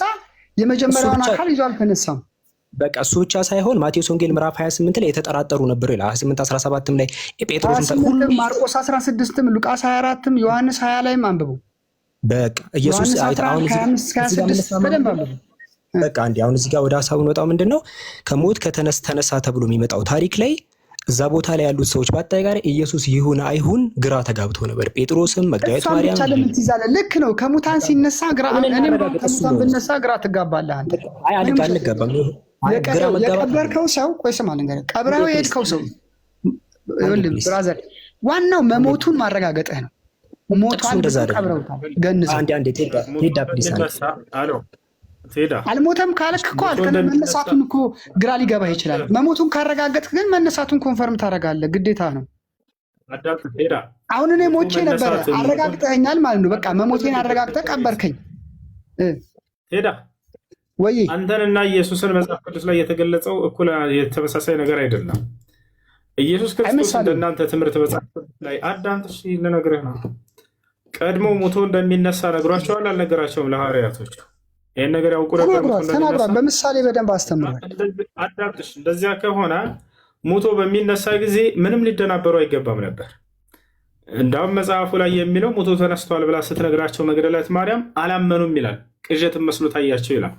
F: የመጀመሪያውን አካል ይዞ አልተነሳም።
E: በቃ እሱ ብቻ ሳይሆን ማቴዎስ ወንጌል ምዕራፍ 28 ላይ የተጠራጠሩ ነበሩ ይላል። 28 17 ላይ ጴጥሮስ
F: ማርቆስ 16 ሉቃስ 24 ዮሐንስ 20 ላይም አንብቡ።
E: በቃ ኢየሱስ አሁን
F: በደንብ አንብቡ።
E: በቃ እንዴ አሁን እዚህ ጋር ወደ ሐሳቡ እንወጣው። ምንድነው ከሞት ተነሳ ተብሎ የሚመጣው ታሪክ ላይ እዛ ቦታ ላይ ያሉት ሰዎች በአጠቃላይ ኢየሱስ ይሁን አይሁን ግራ ተጋብቶ ነበር። ጴጥሮስም መግደላዊት ማርያም
F: ልክ ነው። ከሙታን ሲነሳ ግራ እኔም ከሙታን ብነሳ ግራ ትጋባለህ አንተ።
E: አይ አንጋባም።
F: የቀበርከው ሰው ቆይ ስማ ልንገርህ፣ ቀብረው የሄድከው ሰው ብራዘር ዋናው መሞቱን ማረጋገጥህ ነው። ሞቷል ቀብረውታል። ገንዘው
E: አንዴ ቴዳ ፕሊስ
F: አልሞተም ካልክ እኮ መነሳቱን እኮ ግራ ሊገባህ ይችላል። መሞቱን ካረጋገጥክ ግን መነሳቱን ኮንፈርም ታደርጋለህ፣ ግዴታ ነው። አሁን እኔ ሞቼ ነበረ አረጋግጠኸኛል ማለት ነው። በቃ መሞቴን አረጋግጠህ ቀበርከኝ ወይ?
C: አንተንና ኢየሱስን መጽሐፍ ቅዱስ ላይ የተገለጸው እኩል የተመሳሳይ ነገር አይደለም። ኢየሱስ ክርስቶስ እንደናንተ ትምህርት መጽሐፍ ቅዱስ ላይ አዳምጥ ልነግርህ ነው። ቀድሞ ሞቶ እንደሚነሳ ነግሯቸዋል አልነገራቸውም? ለሐዋርያቶች ይህን ነገር ያውቁ ነበር።
F: ተናግሯል። በምሳሌ በደንብ አስተምሯል።
C: አዳምጥሽ። እንደዚያ ከሆነ ሞቶ በሚነሳ ጊዜ ምንም ሊደናበሩ አይገባም ነበር። እንዳውም መጽሐፉ ላይ የሚለው ሞቶ ተነስቷል ብላ ስትነግራቸው መግደላዊት ማርያም አላመኑም ይላል። ቅዠትን መስሎ ታያቸው ይላል።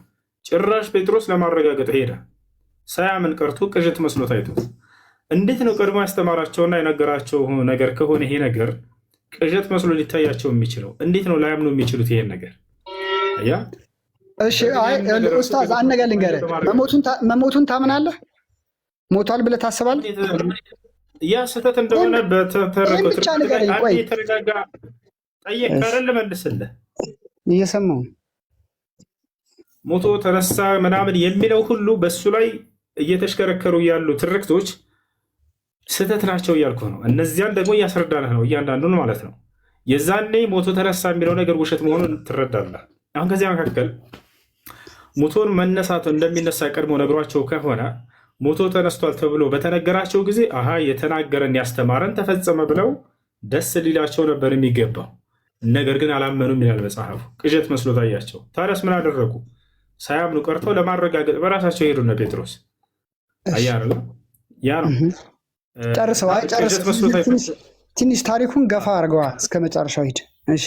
C: ጭራሽ ጴጥሮስ ለማረጋገጥ ሄደ። ሳያምን ቀርቶ ቅዠት መስሎ ታይቶት። እንዴት ነው ቀድሞ ያስተማራቸውና የነገራቸው ነገር ከሆነ ይሄ ነገር ቅዠት መስሎ ሊታያቸው የሚችለው? እንዴት ነው ላያምኑ የሚችሉት ይሄን ነገር? አያ
F: እሺ፣ ኡስታዝ አንድ ነገር ልንገርህ። መሞቱን ታምናለህ? ሞቷል ብለህ ታስባለህ?
C: ያ ስህተት እንደሆነ በተተረከው
F: ብቻ ንገረኝ። ቆይ
C: ተረጋጋ። ጠየቅ ካረል መልስልህ።
F: እየሰማሁ
C: ሞቶ ተነሳ ምናምን የሚለው ሁሉ በሱ ላይ እየተሽከረከሩ ያሉ ትርክቶች ስህተት ናቸው እያልኩ ነው። እነዚያን ደግሞ እያስረዳንህ ነው፣ እያንዳንዱን ማለት ነው። የዛኔ ሞቶ ተነሳ የሚለው ነገር ውሸት መሆኑን ትረዳለህ። አሁን ከዚያ መካከል ሞቶን መነሳት እንደሚነሳ ቀድሞ ነግሯቸው ከሆነ ሞቶ ተነስቷል ተብሎ በተነገራቸው ጊዜ አሃ የተናገረን ያስተማረን ተፈጸመ ብለው ደስ ሊላቸው ነበር የሚገባው። ነገር ግን አላመኑም ይላል መጽሐፉ። ቅዠት መስሎ ታያቸው። ታዲያስ ምን አደረጉ? ሳያምኑ ቀርተው ለማረጋገጥ በራሳቸው ሄዱ። እነ ጴጥሮስ አያርለ ያ ነው
F: ጨርሰዋል። ትንሽ ታሪኩን ገፋ አድርገዋ እስከ መጨረሻው ሂድ። እሺ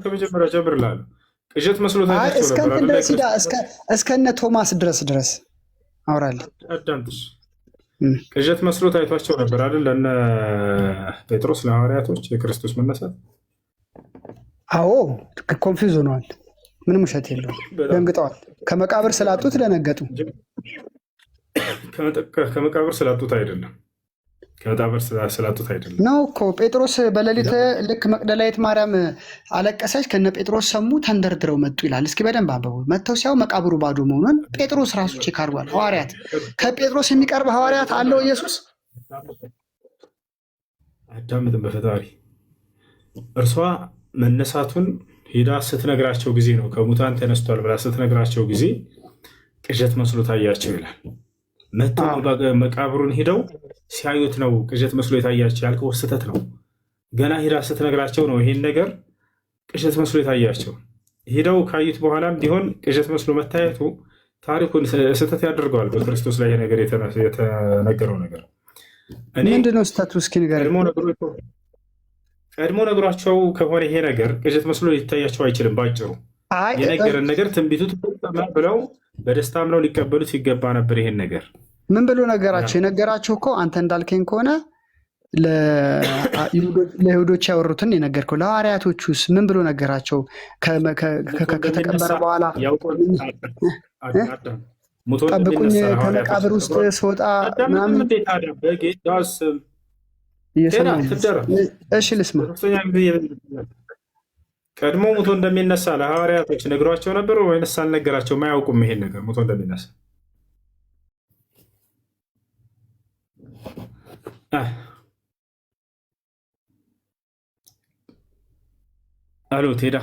C: ከመጀመሪያ ጀምር ላሉ ቅዠት መስሎ ታያቸው ነበር።
F: እስከነ ቶማስ ድረስ አውራለሁ።
C: አዳምጥሽ። ቅዠት መስሎ ታይቷቸው ነበር አይደል? ለእነ ጴጥሮስ ለሐዋርያቶች የክርስቶስ መነሳት። አዎ
F: ኮንፊውዝ ሆነዋል። ምንም ውሸት የለውም። ደንግጠዋል። ከመቃብር ስላጡት ደነገጡ።
C: ከመቃብር ስላጡት አይደለም
F: ነው እኮ ፔጥሮስ በሌሊት ልክ መቅደላዊት ማርያም አለቀሰች፣ ከነ ጴጥሮስ ሰሙ፣ ተንደርድረው መጡ ይላል። እስኪ በደንብ አንብቡ። መጥተው ሲያው መቃብሩ ባዶ መሆኑን ጴጥሮስ ራሱ ቼክ አድርጓል። ሐዋርያት ከጴጥሮስ የሚቀርብ ሐዋርያት አለው ኢየሱስ?
C: አዳምጥን በፈጣሪ እርሷ መነሳቱን ሄዳ ስትነግራቸው ጊዜ ነው ከሙታን ተነስቷል ብላ ስትነግራቸው ጊዜ ቅዠት መስሎ ታያቸው ይላል። መጥተው መቃብሩን ሄደው ሲያዩት ነው ቅዠት መስሎ የታያቸው። ያልከው ስህተት ነው። ገና ሄዳ ስትነግራቸው ነው ይሄን ነገር ቅዠት መስሎ የታያቸው። ሄደው ካዩት በኋላም ቢሆን ቅዠት መስሎ መታየቱ ታሪኩን ስህተት ያደርገዋል። በክርስቶስ ላይ ነገር የተነገረው ነገር
F: ምንድነው ስህተቱ? እስኪ ንገረኝ።
C: ቀድሞ ነግሯቸው ከሆነ ይሄ ነገር ቅዠት መስሎ ሊታያቸው አይችልም። ባጭሩ የነገረን ነገር ትንቢቱ ተፈጸመ ብለው በደስታ ምነው ሊቀበሉት ይገባ ነበር። ይሄን ነገር
F: ምን ብሎ ነገራቸው? የነገራቸው እኮ አንተ እንዳልከኝ ከሆነ ለይሁዶች ያወሩትን የነገርከው። ለሐዋርያቶቹስ ምን ብሎ ነገራቸው? ከተቀበረ በኋላ ጠብቁኝ ከመቃብር ውስጥ ስወጣ ምናምን። እሺ ልስማ።
C: ቀድሞ ሙቶ እንደሚነሳ ለሐዋርያቶች ነግሯቸው ነበር ወይንስ አልነገራቸውም? አያውቁም ይሄን ነገር ሙቶ እንደሚነሳ አሎ ቴዳ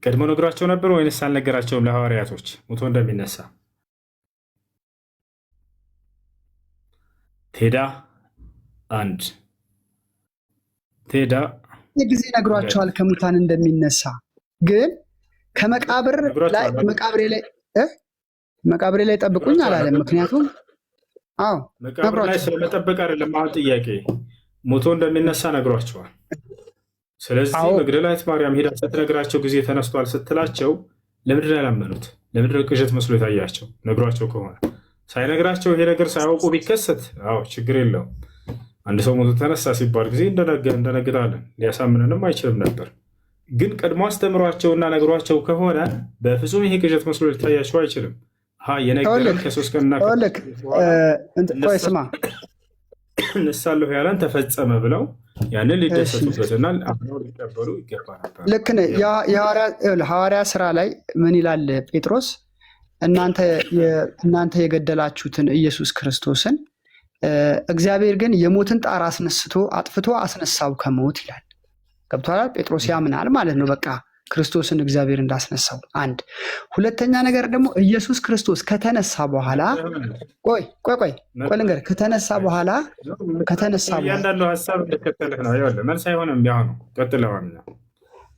C: ቀድሞ ነግሯቸው ነበር ወይንስ አልነገራቸውም? ለሐዋርያቶች ሙቶ እንደሚነሳ ቴዳ አንድ ቴዳ
F: ጊዜ ነግሯቸዋል ከሙታን እንደሚነሳ ግን መቃብሬ ላይ ጠብቁኝ አላለም። ምክንያቱም
C: መቃብር ላይ ስለመጠበቅ አይደለም። አሁን ጥያቄ ሞቶ እንደሚነሳ ነግሯቸዋል። ስለዚህ መግደላዊት ማርያም ሄዳ ስትነግራቸው ጊዜ ተነስቷል ስትላቸው ለምንድን ነው ያላመኑት? ለምንድን ነው ቅዠት መስሎ የታያቸው? ነግሯቸው ከሆነ ሳይነግራቸው ይሄ ነገር ሳያውቁ ቢከሰት ችግር የለውም። አንድ ሰው ሞቶ ተነሳ ሲባል ጊዜ እንደነግጣለን፣ ሊያሳምንንም አይችልም ነበር። ግን ቀድሞ አስተምሯቸውና ነግሯቸው ከሆነ በፍጹም ይሄ ቅዠት መስሎ ሊታያቸው አይችልም። የነገረን ከ3 ቀንና
F: ስማ
C: እነሳለሁ ያለን ተፈጸመ ብለው ያንን ሊደሰቱበትና አምነው ሊቀበሉ ይገባ ነበር።
F: ልክ ነህ። ሐዋርያ ስራ ላይ ምን ይላል ጴጥሮስ? እናንተ የገደላችሁትን ኢየሱስ ክርስቶስን እግዚአብሔር ግን የሞትን ጣር አጥፍቶ አስነሳው ከሞት ይላል። ገብቶሃል? ጴጥሮስ ያምናል ማለት ነው። በቃ ክርስቶስን እግዚአብሔር እንዳስነሳው አንድ። ሁለተኛ ነገር ደግሞ ኢየሱስ ክርስቶስ ከተነሳ በኋላ ቆይ ልንገርህ፣ ከተነሳ በኋላ
C: እያንዳንዱ ሀሳብ እንደከተልህ ነው። ይኸውልህ መልስ አይሆንም። ያሁኑ ቀጥለው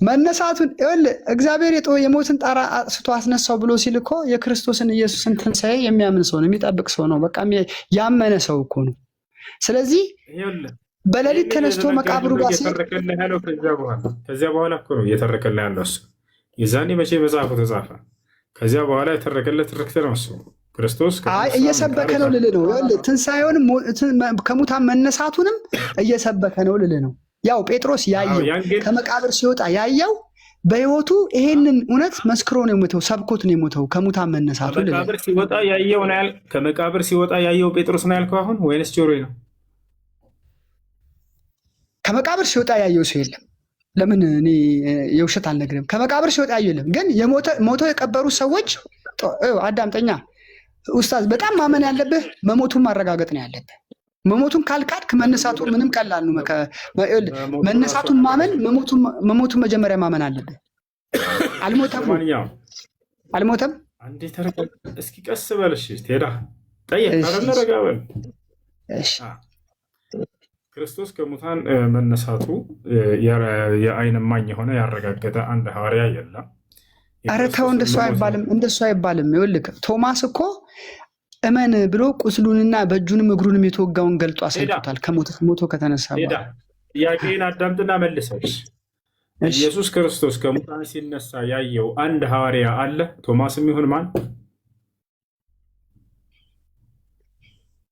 F: መነሳቱን ይኸውልህ እግዚአብሔር የሞትን ጣራ አጥፍቶ አስነሳው ብሎ ሲል እኮ የክርስቶስን ኢየሱስን ትንሣኤ የሚያምን ሰው ነው፣ የሚጠብቅ ሰው ነው። በቃ ያመነ ሰው እኮ ነው። ስለዚህ በሌሊት ተነስቶ መቃብሩ ጋር
C: ከዚያ በኋላ እኮ ነው እየተረከልህ ያለው እሱ። የዛኔ መቼ መጽሐፉ ተጻፈ? ከዚያ በኋላ የተረከልህ ትርክት ነው እሱ። ክርስቶስ
F: እየሰበከ ነው ልልህ ነው። ትንሣኤውንም ከሙታን መነሳቱንም እየሰበከ ነው ልልህ ነው። ያው ጴጥሮስ ያየው ከመቃብር ሲወጣ ያየው በሕይወቱ ይሄንን እውነት መስክሮ ነው የሞተው፣ ሰብኮት ነው የሞተው። ከሙታን መነሳቱ
C: ከመቃብር ሲወጣ ያየው ነው ከመቃብር ሲወጣ ያየው ጴጥሮስ ነው ያልከው አሁን ወይንስ ጆሮዬ ነው?
F: ከመቃብር ሲወጣ ያየው ሰው የለም። ለምን እኔ የውሸት አልነግርም። ከመቃብር ሲወጣ ያየው የለም። ግን ሞቶ የቀበሩ ሰዎች አዳምጠኛ ኡስታዝ፣ በጣም ማመን ያለብህ መሞቱን ማረጋገጥ ነው ያለብህ። መሞቱን ካልካድክ መነሳቱ ምንም ቀላል ነው። መነሳቱን ማመን መሞቱን መጀመሪያ ማመን አለብህ። አልሞተም።
C: እስኪ ቀስ በልሽ ቴዳ ጠየቅ ረጋ በል። ክርስቶስ ከሙታን መነሳቱ የዓይን እማኝ የሆነ ያረጋገጠ አንድ ሐዋርያ የለም።
F: ኧረ ተው፣ እንደሱ አይባልም። ይኸውልህ ቶማስ እኮ እመን ብሎ ቁስሉንና በእጁንም እግሩንም የተወጋውን ገልጦ አሳይቶታል። ሞቶ ከተነሳ
C: ጥያቄን አዳምጥና መልሰሽ። ኢየሱስ ክርስቶስ ከሙታን ሲነሳ ያየው አንድ ሐዋርያ አለ? ቶማስም ይሁን ማን?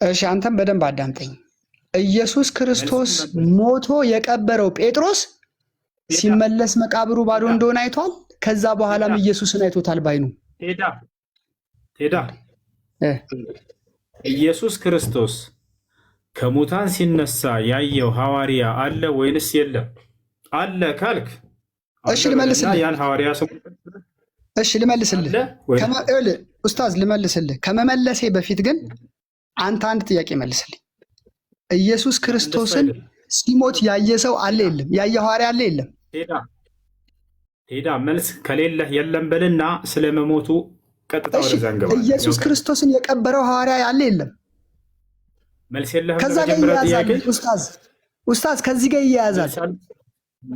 F: እሺ አንተም በደንብ አዳምጠኝ። ኢየሱስ ክርስቶስ ሞቶ የቀበረው ጴጥሮስ ሲመለስ መቃብሩ ባዶ እንደሆነ አይቷል። ከዛ በኋላም ኢየሱስን አይቶታል ባይኑ።
C: ቴዳ ኢየሱስ ክርስቶስ ከሙታን ሲነሳ ያየው ሐዋርያ አለ ወይንስ የለም? አለ ካልክ
F: እሺ ልመልስልህ።
C: ያን ሐዋርያ ስሙ
F: እሺ ልመልስልህ። ኡስታዝ ልመልስልህ። ከመመለሴ በፊት ግን አንተ አንድ ጥያቄ መልስልኝ። ኢየሱስ ክርስቶስን ሲሞት ያየ ሰው አለ የለም? ያየ ሐዋርያ አለ የለም?
C: ቴዳ መልስ ከሌለህ የለም በልና ስለመሞቱ ቀጥታ ወደዛ እንገባ።
F: ኢየሱስ ክርስቶስን የቀበረው ሐዋርያ ያለ የለም?
C: መልስ የለህም።
F: ከዛ ጋር ይያያዛል ኡስታዝ፣ ከዚህ ጋር ይያያዛል።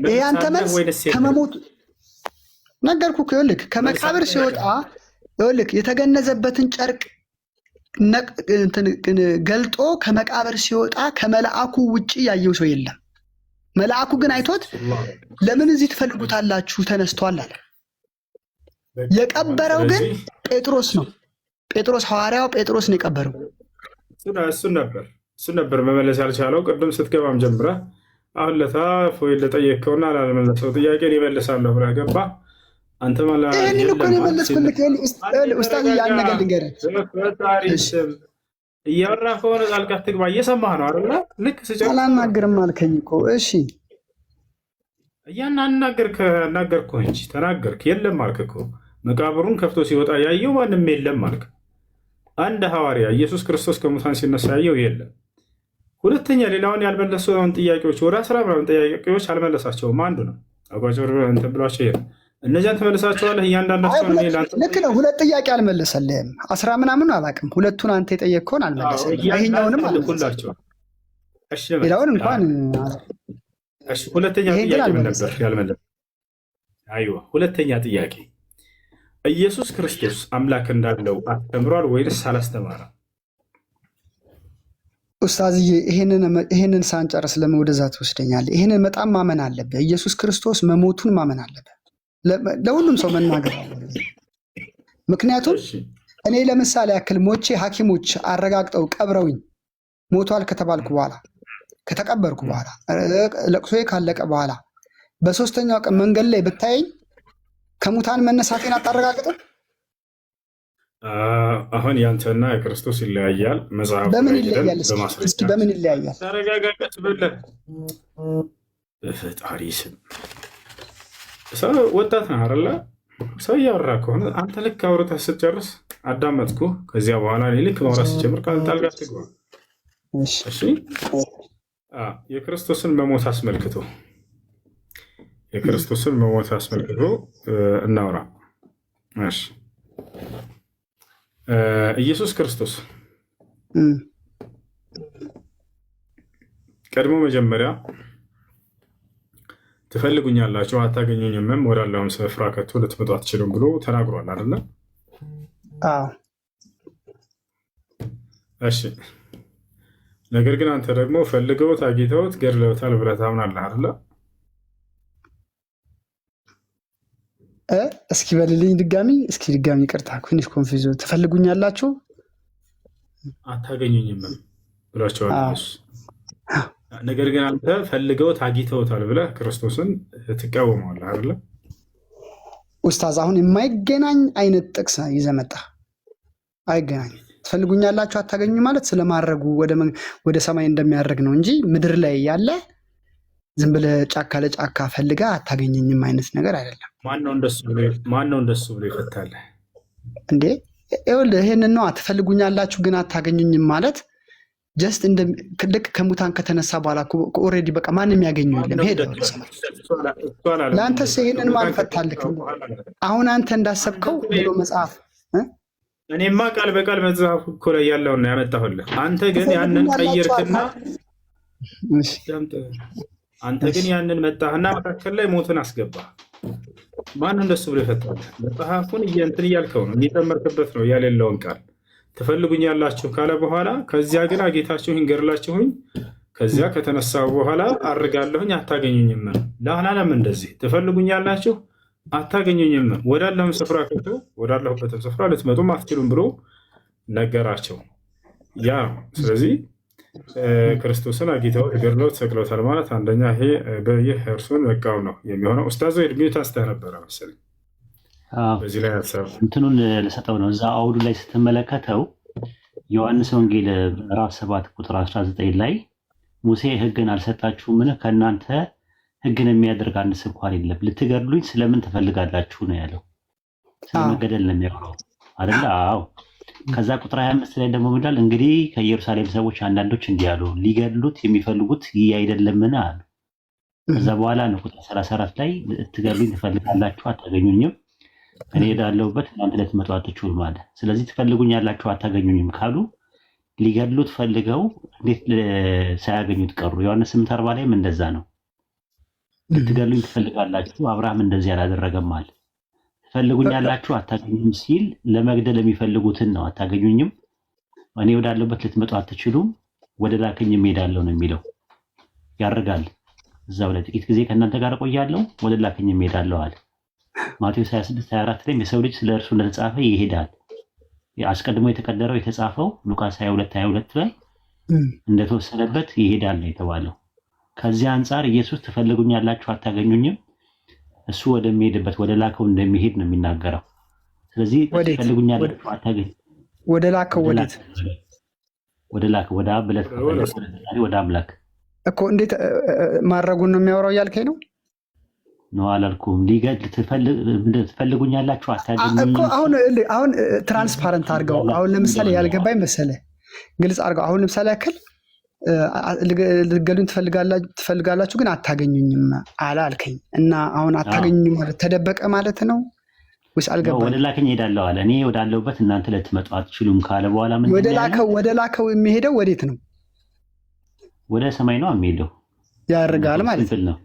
F: ይሄ አንተ መልስ ከመሞቱ ነገርኩህ። ይኸውልህ ከመቃብር ሲወጣ ይኸውልህ የተገነዘበትን ጨርቅ ገልጦ ከመቃብር ሲወጣ ከመልአኩ ውጭ ያየው ሰው የለም። መልአኩ ግን አይቶት ለምን እዚህ ትፈልጉታላችሁ ተነስቷል አለ። የቀበረው ግን ጴጥሮስ ነው። ጴጥሮስ ሐዋርያው ጴጥሮስ ነው የቀበረው።
C: እሱን ነበር መመለስ ያልቻለው። ቅድም ስትገባም ጀምረህ አሁን ፎይ ለጠየቅከውና ላለመለሰው ጥያቄ እመልሳለሁ ብለህ ገባ። አንተ
F: ይህንን እኮ ነው የመለስኩልህ። ኡስታዝ ያን ነገር ልንገርህ፣
C: እያወራህ ከሆነ ጣልቃ አትግባ። እየሰማህ ነው አይደለ? ልክ ስጨርስ
F: አላናግርም አልከኝ እኮ። እሺ
C: እናገርኩህ እንጂ ተናገርክ። የለም አልክ እኮ። መቃብሩን ከፍቶ ሲወጣ ያየው ማንም የለም አልክ። አንድ ሐዋርያ ኢየሱስ ክርስቶስ ከሙታን ሲነሳ ያየው የለም። ሁለተኛ ሌላውን ያልመለሰውን ጥያቄዎች ወደ 10 ምናምን ጥያቄዎች አልመለሳቸውም። አንዱ ነው አጓጭር እንትን ብሏቸው ይሄ እነዚያን ተመልሳቸዋለህ እያንዳንዳቸው
F: ልክ ነው። ሁለት ጥያቄ አልመለሰልህም። 10 ምናምን አላውቅም። ሁለቱን አንተ የጠየቅከውን አልመለሰልህም። ይሄኛውንም አልመለሰልህም። ሌላውን እንኳን
C: ሁለተኛ ጥያቄ ምን ነበር ያልመለሰ? አይዋ ሁለተኛ ጥያቄ ኢየሱስ ክርስቶስ አምላክ እንዳለው አስተምሯል ወይስ አላስተማረም?
F: ኡስታዝዬ ይሄንን ሳንጨርስ ለምን ወደዛ ትወስደኛለህ? ይሄንን በጣም ማመን አለብህ። ኢየሱስ ክርስቶስ መሞቱን ማመን አለብህ። ለሁሉም ሰው መናገር አለብህ። ምክንያቱም እኔ ለምሳሌ ያክል ሞቼ ሐኪሞች አረጋግጠው ቀብረውኝ ሞቷል ከተባልኩ በኋላ ከተቀበርኩ በኋላ ለቅሶዬ ካለቀ በኋላ በሶስተኛው ቀን መንገድ ላይ ብታየኝ ከሙታን መነሳቴን አታረጋግጥም?
C: አሁን ያንተና የክርስቶስ ይለያያል። መጽሐፍ
F: በምን ይለያያል? እስኪ በምን ይለያያል?
C: ተረጋጋቀት ብለህ በፈጣሪ ስም ሰው ወጣት ነህ አይደለ? ሰው እያወራ ከሆነ አንተ ልክ አውርተህ ስትጨርስ አዳመጥኩ። ከዚያ በኋላ እኔ ልክ ማውራት ሲጀምር ጣልቃ ትግባ። እሺ የክርስቶስን መሞት አስመልክቶ እናውራ። እሺ ኢየሱስ ክርስቶስ ቀድሞ መጀመሪያ ትፈልጉኛላችሁ አታገኙኝም፣ ወዳለሁም ስፍራ ከቶ ልትመጡ አትችሉም ብሎ ተናግሯል አይደለ? እሺ ነገር ግን አንተ ደግሞ ፈልገውት አግኝተውት ገድለውታል ብለህ ታምናለህ አይደለ?
F: እስኪ በልልኝ ድጋሚ ይቅርታ፣ ትንሽ ኮንፊውዝ። ትፈልጉኛላችሁ
C: አታገኙኝም ብሏቸዋል። ነገር ግን አንተ ፈልገውት አግኝተውታል ብለህ ክርስቶስን ትቃወመዋለህ አይደለ?
F: ኡስታዝ አሁን የማይገናኝ አይነት ጥቅስ ይዘህ መጣህ። አይገናኝ። ትፈልጉኛላችሁ አታገኙ ማለት ስለማድረጉ ወደ ሰማይ እንደሚያደርግ ነው እንጂ ምድር ላይ ያለ ዝም ብለህ ጫካ ለጫካ ፈልጋ አታገኘኝም አይነት ነገር አይደለም።
C: ማነው እንደሱ ብሎ ይፈታል
F: እንዴ? ይኸውልህ ይሄንን ነው ትፈልጉኛላችሁ ግን አታገኙኝም ማለት ጀስት ልክ ከሙታን ከተነሳ በኋላ ኦልሬዲ በቃ ማንም ያገኘው የለም። ሄደ ለአንተስ ይሄንን ማልፈታልክ አሁን አንተ እንዳሰብከው ብሎ መጽሐፍ
C: እኔማ ቃል በቃል መጽሐፍ እኮ ላይ ያለውን ያመጣሁልህ። አንተ ግን ያንን ቀይርክና መጣህና መካከል ላይ ሞትን አስገባ። ማን እንደሱ ብሎ ይፈታል? መጽሐፉን እንትን እያልከው ነው የሚጨመርክበት ነው ያሌለውን ቃል ትፈልጉኛላችሁ ካለ በኋላ ከዚያ ግን አጌታችሁኝ ገድላችሁኝ ከዚያ ከተነሳው በኋላ አርጋለሁኝ አታገኙኝም ለአላለም። እንደዚህ ትፈልጉኛላችሁ አታገኙኝም ወዳለሁም ስፍራ ከቶ ወዳለሁበትም ስፍራ ልትመጡም አትችሉም ብሎ ነገራቸው። ያ ስለዚህ ክርስቶስን አግኝተውት ገድለውት ሰቅለውታል ማለት አንደኛ ይህ እርሱን መቃወም ነው የሚሆነው። ኡስታዝ ሚዩት አስተህ ነበረ መሰለኝ። በዚህ ላይ
B: እንትኑን ልሰጠው ነው። እዛ አውዱ ላይ ስትመለከተው ዮሐንስ ወንጌል ምዕራፍ 7 ቁጥር 19 ላይ ሙሴ ሕግን አልሰጣችሁምን? ከእናንተ ሕግን የሚያደርግ አንድ እንኳን የለም። ልትገድሉኝ ስለምን ትፈልጋላችሁ ነው ያለው። ስለመገደል ነው የሚያወራው አይደለ? አዎ። ከዛ ቁጥር 25 ላይ ደግሞ ምንድን እንግዲህ ከኢየሩሳሌም ሰዎች አንዳንዶች እንዲህ አሉ፣ ሊገድሉት የሚፈልጉት ይህ አይደለምን አሉ። ከዛ በኋላ ነው ቁጥር 34 ላይ ልትገድሉኝ ትፈልጋላችሁ አታገኙኝም፣ እኔ ሄዳለሁበት እናንተ ልትመጡ አትችሉም አለ። ስለዚህ ትፈልጉኛላችሁ አታገኙኝም ካሉ ሊገድሉት ፈልገው እንዴት ሳያገኙት ቀሩ? ዮሐንስ 8:40 ላይም እንደዛ ነው። ልትገድሉኝ ትፈልጋላችሁ፣ አብርሃም እንደዚህ አላደረገም አለ። ትፈልጉኛላችሁ አታገኙም ሲል ለመግደል የሚፈልጉትን ነው። አታገኙኝም፣ እኔ ወዳለሁበት ልትመጡ አትችሉም፣ ወደ ላከኝም እሄዳለሁ ነው የሚለው። ያርጋል እዛው ላይ ጥቂት ጊዜ ከእናንተ ጋር እቆያለሁ፣ ወደ ላከኝም እሄዳለሁ አለ። ማቴዎስ 26:24 ላይ የሰው ልጅ ስለ እርሱ እንደተጻፈ ይሄዳል። አስቀድሞ የተቀደረው የተጻፈው ሉቃስ 22:22 ላይ እንደተወሰነበት ይሄዳል ነው የተባለው። ከዚህ አንጻር ኢየሱስ ትፈልጉኛላችሁ አታገኙኝም እሱ ወደሚሄድበት ወደ ላከው እንደሚሄድ ነው የሚናገረው። ስለዚህ ትፈልጉኛላችሁ አታገኙ
F: ወደ ላከው ወዴት?
B: ወደ ላከው ወደ አብ ብለህ ወደ አምላክ
F: እኮ እንዴት ማድረጉን ነው የሚያወራው እያልከኝ ነው?
B: ነው አላልኩም። ሊገድ ትፈልጉኛላችሁ አታገኙኝም።
F: አሁን ትራንስፓረንት አድርገው። አሁን ለምሳሌ ያልገባኝ መሰለህ ግልጽ አድርገው። አሁን ለምሳሌ ያክል ልትገሉኝ ትፈልጋላችሁ ግን አታገኙኝም አላልከኝ እና አሁን አታገኙኝም ማለት ተደበቀ ማለት ነው ወይስ አልገባኝ?
B: ወደ ላከኝ እሄዳለሁ አለ። እኔ ወዳለሁበት እናንተ ልትመጡ አትችሉም ካለ በኋላ ምን
F: ወደ ላከው የሚሄደው ወዴት ነው?
B: ወደ ሰማይ ነው የሚሄደው።
F: ያርጋል ማለት
B: ነው።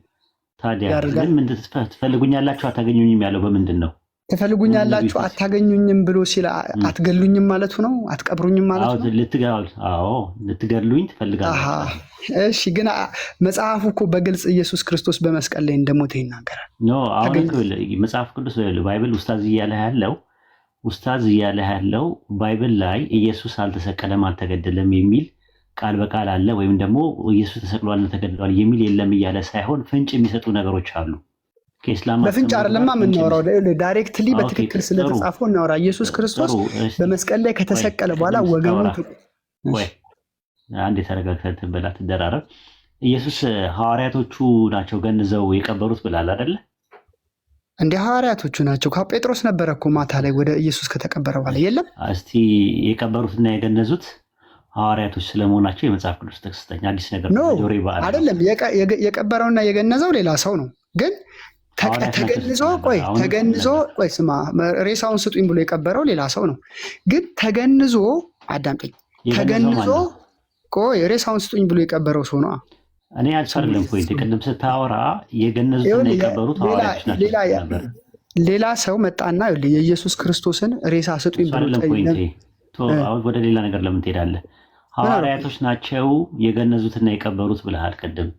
B: ታዲያ ምን ትፈልጉኛላችሁ አታገኙኝም ያለው በምንድን ነው?
F: ትፈልጉኛላችሁ አታገኙኝም ብሎ ሲል አትገሉኝም ማለቱ ነው? አትቀብሩኝም ማለቱ ነው?
B: ልትገሉኝ ትፈልጋላችሁ።
F: እሺ፣ ግን መጽሐፉ እኮ በግልጽ ኢየሱስ ክርስቶስ በመስቀል ላይ እንደሞተ ይናገራል።
B: መጽሐፍ ቅዱስ ባይብል ኡስታዝ እያለ ያለው ባይብል ላይ ኢየሱስ አልተሰቀለም አልተገደለም የሚል ቃል በቃል አለ፣ ወይም ደግሞ ኢየሱስ ተሰቅሏል ተገድሏል የሚል የለም እያለ ሳይሆን ፍንጭ የሚሰጡ ነገሮች አሉ።
F: በፍንጭ አይደለማ የምናወራው፣ ዳይሬክትሊ በትክክል ስለተጻፈው እናወራ። ኢየሱስ ክርስቶስ በመስቀል ላይ ከተሰቀለ በኋላ ወገኑን
B: አንድ የተረጋግተህ በላ ትደራረብ። ኢየሱስ ሐዋርያቶቹ ናቸው ገንዘው የቀበሩት ብላል አይደለ?
F: እንደ ሐዋርያቶቹ ናቸው። ጴጥሮስ ነበረ እኮ ማታ ላይ ወደ ኢየሱስ ከተቀበረ በኋላ የለም።
B: እስቲ የቀበሩትና የገነዙት ሐዋርያቶች ስለመሆናቸው የመጽሐፍ ቅዱስ ጥቅስ ስጠኝ። አዲስ ነገር
F: አይደለም። የቀበረውና የገነዘው ሌላ ሰው ነው። ግን ተገንዞ ስማ፣ ሬሳውን ስጡኝ ብሎ የቀበረው ሌላ ሰው ነው። ግን ተገንዞ አዳምጠኝ፣ ተገንዞ ሬሳውን ስጡኝ ብሎ የቀበረው ሰው ነው።
B: እኔ አልፈርልም። ፖይንት ቅድም ስታወራ የገነዙትና የቀበሩት ሐዋርያቶች ናቸው።
F: ሌላ ሰው መጣና የኢየሱስ ክርስቶስን ሬሳ ስጡኝ ብሎ
B: ወደ ሌላ ነገር ለምን ትሄዳለህ? ሐዋርያቶች ናቸው የገነዙትና የቀበሩት ብለሃል ቅድም።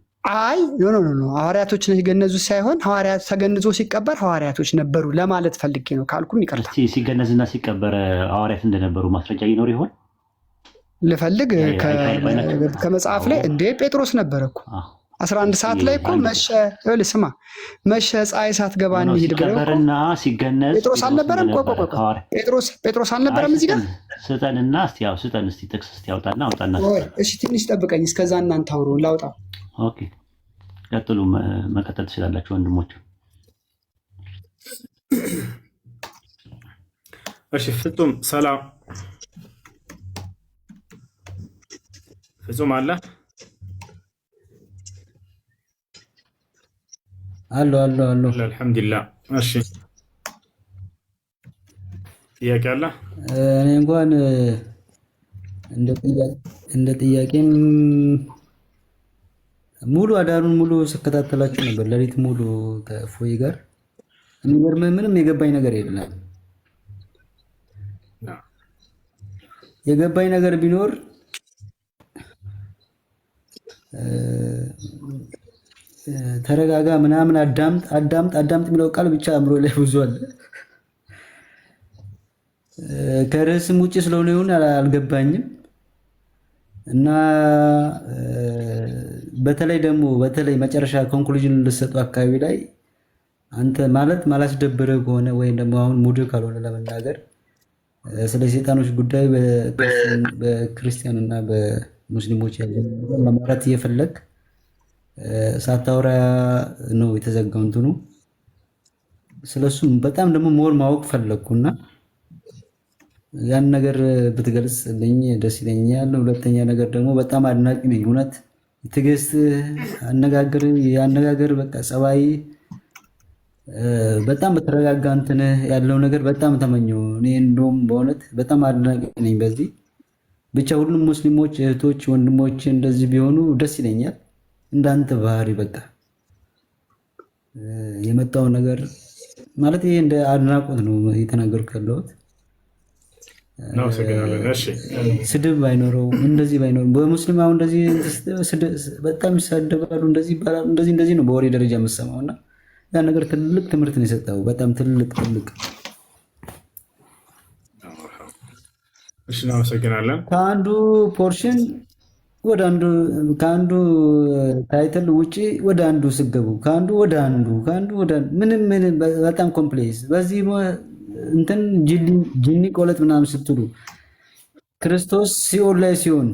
F: አይ ኖ ሐዋርያቶች ነው የገነዙት ሳይሆን ሐዋርያት ተገንዞ ሲቀበር ሐዋርያቶች ነበሩ ለማለት ፈልጌ ነው ካልኩም ይቅርታ።
B: ሲገነዝና ሲቀበር ሐዋርያት እንደነበሩ ማስረጃ ይኖር ይሆን?
F: ልፈልግ ከመጽሐፍ ላይ እንዴ ጴጥሮስ ነበረ እኮ 11 ሰዓት ላይ እኮ ስማ መሸ ፀሐይ ሳትገባ እንሂድ
B: ብለውና ሲገነዝ
F: ጴጥሮስ አልነበረም? ጴጥሮስ አልነበረም? እዚህ ጋር
B: ስጠንና ስጠን እስቲ ጥቅስ እስቲ አውጣና
F: እሺ ትንሽ ጠብቀኝ፣ እስከዛ እናንተ አውሩ ላውጣ።
B: ኦኬ ቀጥሉ፣ መቀጠል ትችላላችሁ ወንድሞች።
C: እሺ ፍጹም ሰላም፣ ፍጹም አለ
G: አሎ
C: አልሐምዱሊላህ። እሺ ጥያቄ አለ?
G: እኔ እንኳን እንደ ጥያቄም ሙሉ አዳሩን ሙሉ ስከታተላችሁ ነበር፣ ሌሊት ሙሉ ከፎይ ጋር። የሚገርምህ ምንም የገባኝ ነገር የለም። የገባኝ ነገር ቢኖር ተረጋጋ ምናምን አዳምጥ የሚለው ቃል ብቻ አእምሮ ላይ ብዙ አለ። ከርዕስም ውጭ ስለሆነ ይሁን አልገባኝም። እና በተለይ መጨረሻ ኮንክሉዥን ልሰጡ አካባቢ ላይ አንተ ማለት ማላስደብረ ከሆነ ወይም ደግሞ አሁን ሙድ ካልሆነ ለመናገር ስለ ሰይጣኖች ጉዳይ በክርስቲያን እና በሙስሊሞች ያለ ለማውራት እየፈለግ ሳታወራ ነው የተዘጋው እንትኑ። ስለሱም በጣም ደግሞ ሞር ማወቅ ፈለግኩና ያን ነገር ብትገልጽልኝ ደስ ይለኛል። ሁለተኛ ነገር ደግሞ በጣም አድናቂ ነኝ። እውነት ትዕግስት፣ አነጋገር በቃ ጸባይ በጣም በተረጋጋ እንትን ያለው ነገር በጣም ተመኘው። እኔ እንደውም በእውነት በጣም አድናቂ ነኝ በዚህ ብቻ። ሁሉም ሙስሊሞች እህቶች፣ ወንድሞች እንደዚህ ቢሆኑ ደስ ይለኛል። እንዳንተ ባህሪ በቃ የመጣው ነገር ማለት ይሄ እንደ አድናቆት ነው የተናገርኩ ያለሁት። ስድብ ባይኖረው እንደዚህ ባይኖረው በሙስሊም አሁን እንደዚህ በጣም ይሳደባሉ፣ እንደዚህ ይባላሉ፣ እንደዚህ ነው በወሬ ደረጃ የምሰማው እና ያ ነገር ትልቅ ትምህርት ነው የሰጠው። በጣም ትልቅ
C: እሺ፣ እናመሰግናለን።
G: ከአንዱ ፖርሽን ወደ አንዱ ከአንዱ ታይትል ውጪ ወደ አንዱ ስገቡ ከአንዱ ወደ አንዱ ምንም በጣም ኮምፕሌክስ በዚህ እንትን ጂኒ ቆለት ምናምን ስትሉ ክርስቶስ ሲኦል ላይ ሲሆን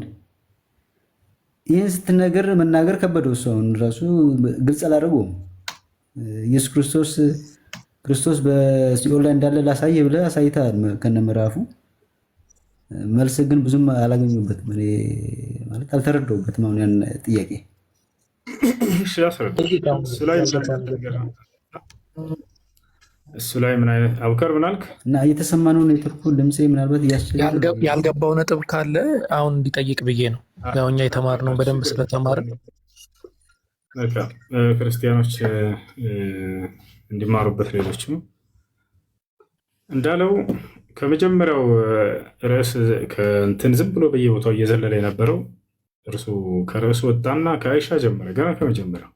G: ይህን ስትነገር መናገር ከበደው። እሱ አሁን ራሱ ግልጽ አላደረገውም። ኢየሱስ ክርስቶስ በሲኦል ላይ እንዳለ ላሳየ ብለህ አሳይተሃል ከነ ምዕራፉ። መልስ ግን ብዙም አላገኙበትም። እኔ ማለት አልተረዳሁበትም። አሁን ያን ጥያቄ
C: እሱ ላይ ምን አይነት አቡከር ምን አልክ?
G: እና እየተሰማ ነው ኔትወርኩ ድምፄ ምናልባት እያስቸገረ
H: ያልገባው ነጥብ ካለ አሁን እንዲጠይቅ ብዬ ነው። ያው እኛ የተማርነው በደንብ ስለተማርን
C: ክርስቲያኖች እንዲማሩበት ሌሎችም እንዳለው ከመጀመሪያው ርዕስ ከእንትን ዝም ብሎ በየቦታው እየዘለለ የነበረው እርሱ ከርዕሱ ወጣና ከአይሻ ጀመረ። ገና ከመጀመሪያው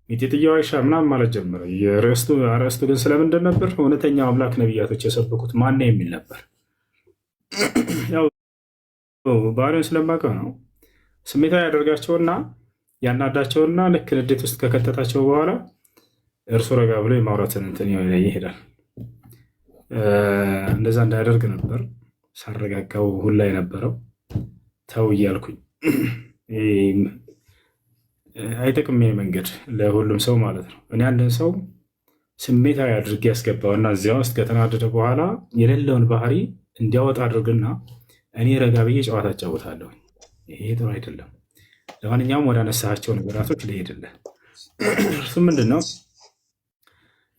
C: ሚጢጥያው አይሻ ምናምን ማለት ጀመረ። አርዕስቱ ግን ስለምንድን ነበር? እውነተኛው አምላክ ነቢያቶች የሰበኩት ማን ነው የሚል ነበር። ያው ባህሪውን ስለማውቀው ነው። ስሜታዊ ያደርጋቸውና ያናዳቸውና ልክ ንዴት ውስጥ ከከተታቸው በኋላ እርሱ ረጋ ብሎ የማውራትን እንትን ይሄዳል። እንደዛ እንዳያደርግ ነበር ሳረጋጋው ሁላ የነበረው። ተው እያልኩኝ አይጠቅም ይሄ መንገድ ለሁሉም ሰው ማለት ነው። እኔ አንድን ሰው ስሜታዊ አድርጌ ያስገባውና እዚያ ውስጥ ከተናደደ በኋላ የሌለውን ባህሪ እንዲያወጣ አድርግና እኔ ረጋ ብዬ ጨዋታ እጫወታለሁ። ይሄ ጥሩ አይደለም። ለማንኛውም ወደ አነሳቸው ነገራቶች ልሄድልህ። እርሱም ምንድን ነው?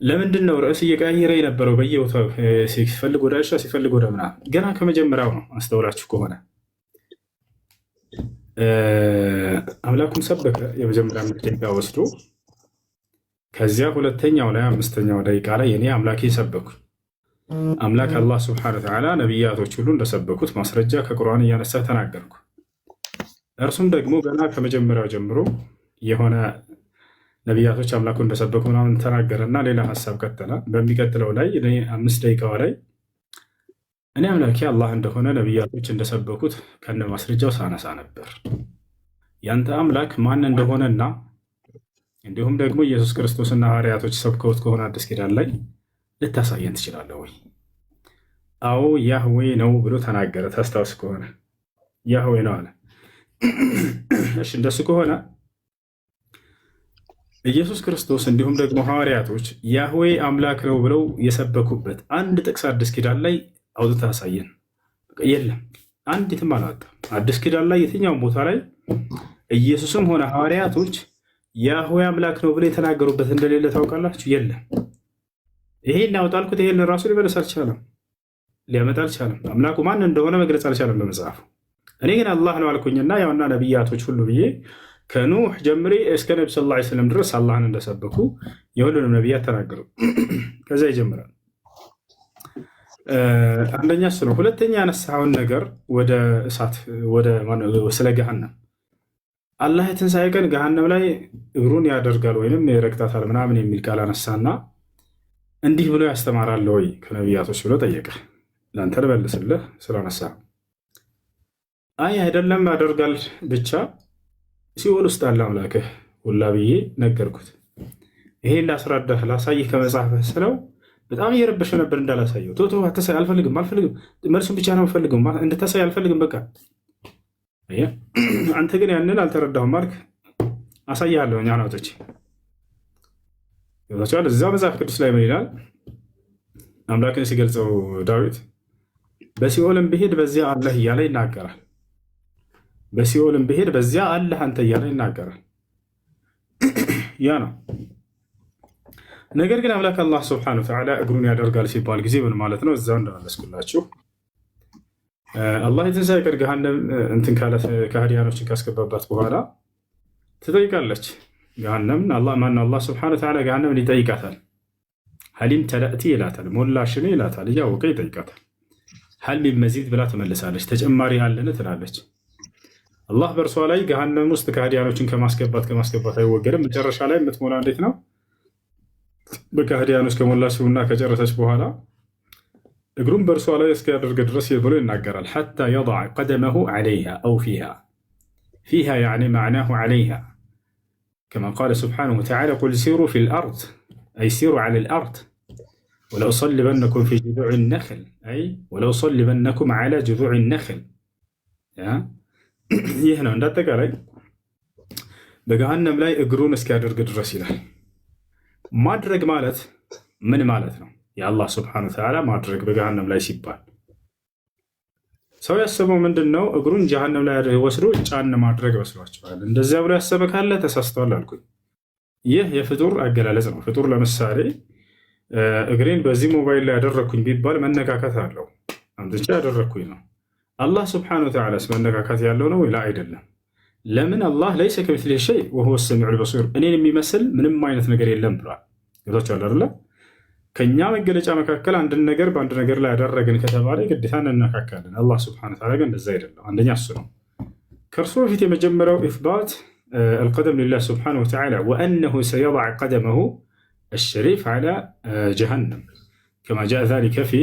C: ለምንድን ነው ርዕስ እየቀያየረ የነበረው? በየቦታው ሲፈልግ ወደ አይሻ ሲፈልግ ወደ ምናምን። ገና ከመጀመሪያው ነው። አስተውላችሁ ከሆነ አምላኩን ሰበከ የመጀመሪያ ደቂቃ ወስዶ፣ ከዚያ ሁለተኛው ላይ አምስተኛው ደቂቃ ላይ እኔ አምላኬ ሰበኩ። አምላክ አላህ ስብሐነ ወተዓላ ነቢያቶች ሁሉ እንደሰበኩት ማስረጃ ከቁርአን እያነሳ ተናገርኩ። እርሱም ደግሞ ገና ከመጀመሪያው ጀምሮ የሆነ ነቢያቶች አምላኩ እንደሰበኩ ምናምን ተናገረና ሌላ ሀሳብ ቀጠለ። በሚቀጥለው ላይ 5 ደቂቃዋ ላይ እኔ አምላኬ አላህ እንደሆነ ነቢያቶች እንደሰበኩት ከነ ማስረጃው ሳነሳ ነበር። ያንተ አምላክ ማን እንደሆነና እንዲሁም ደግሞ ኢየሱስ ክርስቶስና ሐዋርያቶች ሰብከውት ከሆነ አዲስ ኪዳን ላይ ልታሳየን ትችላለህ ወይ? አዎ ያህዌ ነው ብሎ ተናገረ። ታስታውስ ከሆነ ያህዌ ነው አለ። እሺ እንደሱ ከሆነ ኢየሱስ ክርስቶስ እንዲሁም ደግሞ ሐዋርያቶች ያህዌ አምላክ ነው ብለው የሰበኩበት አንድ ጥቅስ አዲስ ኪዳን ላይ አውጥተህ አሳየን። የለም፣ አንዲትም አላወጣም። አዲስ ኪዳን ላይ የትኛውም ቦታ ላይ ኢየሱስም ሆነ ሐዋርያቶች ያህዌ አምላክ ነው ብለው የተናገሩበት እንደሌለ ታውቃላችሁ? የለም። ይሄን ያወጣልኩት ይሄን ራሱ ሊመለስ አልቻለም፣ ሊያመጣ አልቻለም። አምላኩ ማን እንደሆነ መግለጽ አልቻለም በመጽሐፉ። እኔ ግን አላህ ነው አልኩኝና ያውና ነቢያቶች ሁሉ ብዬ ከኑህ ጀምሬ እስከ ነቢ ስ ላ ስለም ድረስ አላህን እንደሰበኩ የሁሉንም ነቢያት ተናገሩ። ከዛ ይጀምራል። አንደኛ እሱ ነው። ሁለተኛ ያነሳውን ነገር ወደ እሳት ስለ ገሃነም አላህ የትንሣኤ ቀን ገሃነም ላይ እግሩን ያደርጋል ወይም ይረግጣታል ምናምን የሚል ቃል አነሳና እንዲህ ብሎ ያስተማራል ወይ ከነቢያቶች ብሎ ጠየቀ። ለአንተ ልመልስልህ ስላነሳ አይ አይደለም ያደርጋል ብቻ ሲኦል ውስጥ አለ አምላክህ ሁላ ብዬ ነገርኩት። ይሄ ላስረዳህ ላሳይህ ከመጽሐፍህ ስለው በጣም እየረበሸ ነበር እንዳላሳየው። ቶቶ አታሳይ፣ አልፈልግም መልሱን ብቻ ነው የምፈልገው፣ እንድታሳይ አልፈልግም። በቃ አንተ ግን ያንን አልተረዳሁም ማልክ። አሳያለሁ እኛ ናቶች ይወጣቻል። እዛ መጽሐፍ ቅዱስ ላይ ምን ይላል? አምላክን ሲገልጸው ዳዊት በሲኦልም ብሄድ በዚያ አለህ እያለ ይናገራል። በሲኦልም ብሄድ በዚያ አለህ አንተ እያለ ይናገራል። ያ ነው። ነገር ግን አምላክ አላህ ስብሐነሁ ወተዓላ እግሩን ያደርጋል ሲባል ጊዜ ምን ማለት ነው? እዛው እንደመለስኩላችሁ አላህ የትንሣኤ ቀን ገሃነም እንትን ካለ ከሃዲያኖችን ካስገባባት በኋላ ትጠይቃለች። ገሃነምን አላህ ስብሐነሁ ወተዓላ ገሃነምን ይጠይቃታል። ሀሊም ተለእቲ ይላታል፣ ሞላሽን ይላታል። እያወቀ ይጠይቃታል። ሀል ሚን መዚድ ብላ ትመልሳለች። ተጨማሪ አለን ትላለች። አላህ በእርሷ ላይ ገሃነም ውስጥ ከሃዲያኖችን ከማስገባት አይወገድም። መጨረሻ ላይ የምትሞላ እንዴት ነው? በከሃዲያኖች ከሞላችውና ከጨረሰች በኋላ እግሩን በእርሷ ላይ እስኪያደርግ ድረስ ብሎ ይናገራል። ሐታ የضع ቀደመሁ ዐለይሃ አው ፊሃ ያዕኒ መዕናሁ ዐለይሃ ከማ ቃለ ስብሓነሁ ወተዓላ ቁል ሲሩ ፊል አርድ አይ ሲሩ ዐለል አርድ ወለኡሰልበነኩም ፊ ጁዙዕ ነኽል አይ ወለኡሰልበነኩም ዐላ ጁዙዕ ነኽል። ይህ ነው እንዳጠቃላይ በገሃነም ላይ እግሩን እስኪያደርግ ድረስ ይላል። ማድረግ ማለት ምን ማለት ነው? የአላህ ስብሐነሁ ወተዓላ ማድረግ በገሃነም ላይ ሲባል ሰው ያሰበው ምንድን ነው? እግሩን ጀሃነም ላይ ወስዶ ጫን ማድረግ መስሏቸዋል። እንደዚያ ብሎ ያሰበ ካለ ተሳስተዋል አልኩኝ። ይህ የፍጡር አገላለጽ ነው። ፍጡር ለምሳሌ እግሬን በዚህ ሞባይል ላይ ያደረግኩኝ ቢባል መነካከት አለው። አምጥቼ ያደረግኩኝ ነው። አላህ ስብሐነሁ ወተዓላ መነካከት ያለው ነው ላ አይደለም። ለምን? አላህ ለይሰ ከሚስሊሂ ሸይ ወሁወ ሰሚዑል በሲር፣ እኔን የሚመስል ምንም አይነት ነገር የለም ብሏል። ገብቷችኋል አይደለ? ከኛ መገለጫ መካከል አንድን ነገር በአንድ ነገር ላይ ያደረግን ከተባለ ግዴታ እንነካካለን። አላህ ስብሐነሁ ወተዓላ ግን እንደዛ አይደለም። አንደኛ እሱ ነው። ከእርሱ በፊት የመጀመሪያው ኢስባት القدم لله سبحانه وتعالى وأنه سيضع قدمه الشريف على جهنم كما جاء ذلك في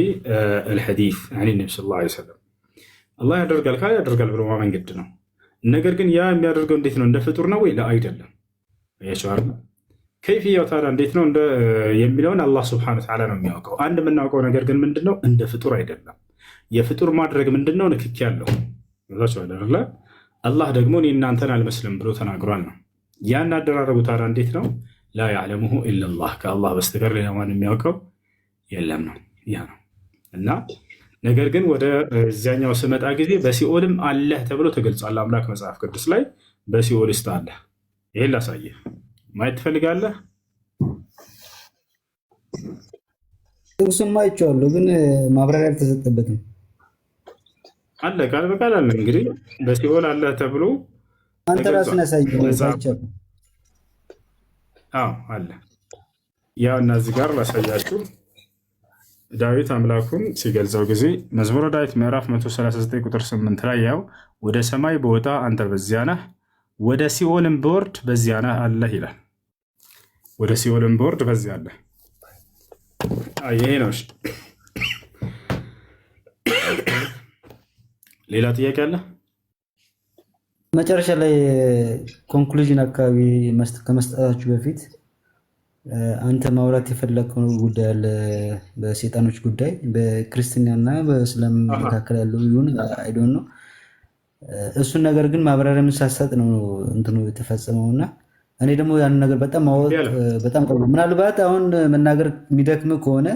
C: الحديث عن النبي صلى الله عليه وسلم. الله يدرقل كاي يدرقل بلوما من قدنا النقر قن يا يدرقل انديتنا اند فطورنا ولا ايدلا يا شعرنا كيف يوتانا انديتنا اند يميلون الله سبحانه وتعالى ነው የሚያውቀው። አንድ የምናውቀው ነገር ግን ምንድነው? እንደ ፍጡር አይደለም። የፍጡር ማድረግ ምንድነው? ንክኪ ያለው ወላሂ አይደለ? አላህ ደግሞ እኔ እናንተን አልመስልም ብሎ ተናግሯል ነው። ያን አደራረጉ ታዲያ እንዴት ነው? ላ ያዕለሙሁ ኢለላህ፣ ከአላህ በስተቀር ሌላ ማንም የሚያውቀው የለም ነው። ያ ነው እና ነገር ግን ወደ እዚያኛው ስመጣ ጊዜ በሲኦልም አለህ ተብሎ ተገልጿል። አምላክ መጽሐፍ ቅዱስ ላይ በሲኦል ውስጥ አለ። ይሄን ላሳየህ። ማየት ትፈልጋለህ?
G: እሱማ አይቼዋለሁ፣ ግን ማብራሪያ አልተሰጠበትም።
C: አለ ቃል በቃል አለ። እንግዲህ በሲኦል አለ ተብሎ
G: አንተ ራስህን ያሳየው።
C: አዎ አለ። ያው እና እዚህ ጋር ላሳያችሁ። ዳዊት አምላኩን ሲገልጸው ጊዜ መዝሙረ ዳዊት ምዕራፍ 139 ቁጥር 8 ላይ ያው ወደ ሰማይ በወጣ አንተ በዚያ ነህ፣ ወደ ሲኦልም በወርድ በዚያ ነህ አለህ ይላል። ወደ ሲኦልም በወርድ በዚያ አለህ። ይሄ ነው። ሌላ ጥያቄ አለ?
G: መጨረሻ ላይ ኮንክሉዥን አካባቢ ከመስጠታችሁ በፊት አንተ ማውራት የፈለግከው ጉዳይ አለ። በሴጣኖች ጉዳይ በክርስቲያንና በእስላም መካከል ያለው ይሁን አይዶን ነው። እሱን ነገር ግን ማብራሪያ የምሳሰጥ ነው እንትኑ የተፈጸመው እና እኔ ደግሞ ያንን ነገር በጣም ማወቅ በጣም ምናልባት አሁን መናገር የሚደክም ከሆነ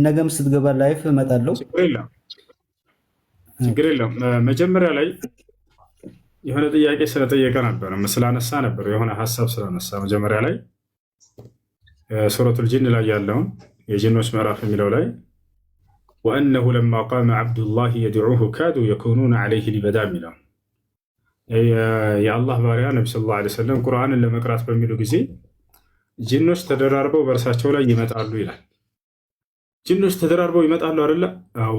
G: ነገም ስትገባ ላይፍ እመጣለሁ።
C: ችግር የለም። መጀመሪያ ላይ የሆነ ጥያቄ ስለጠየቀ ነበር፣ ስላነሳ ነበር፣ የሆነ ሀሳብ ስላነሳ መጀመሪያ ላይ ሱረቱል ጂን ላይ ያለውን የጂኖች ምዕራፍ የሚለው ላይ ወአነሁ ለማ ቃመ ዐብዱላህ የድዑሁ ካዱ የኩኑነ ዐለይሂ ሊበዳ የሚለው የአላህ ባሪያ ነቢ ሰለላሁ ዐለይሂ ወሰለም ቁርአንን ለመቅራት በሚሉ ጊዜ ጂኖች ተደራርበው በእርሳቸው ላይ ይመጣሉ ይላል። ጂኖች ተደራርበው ይመጣሉ አይደለ? አዎ።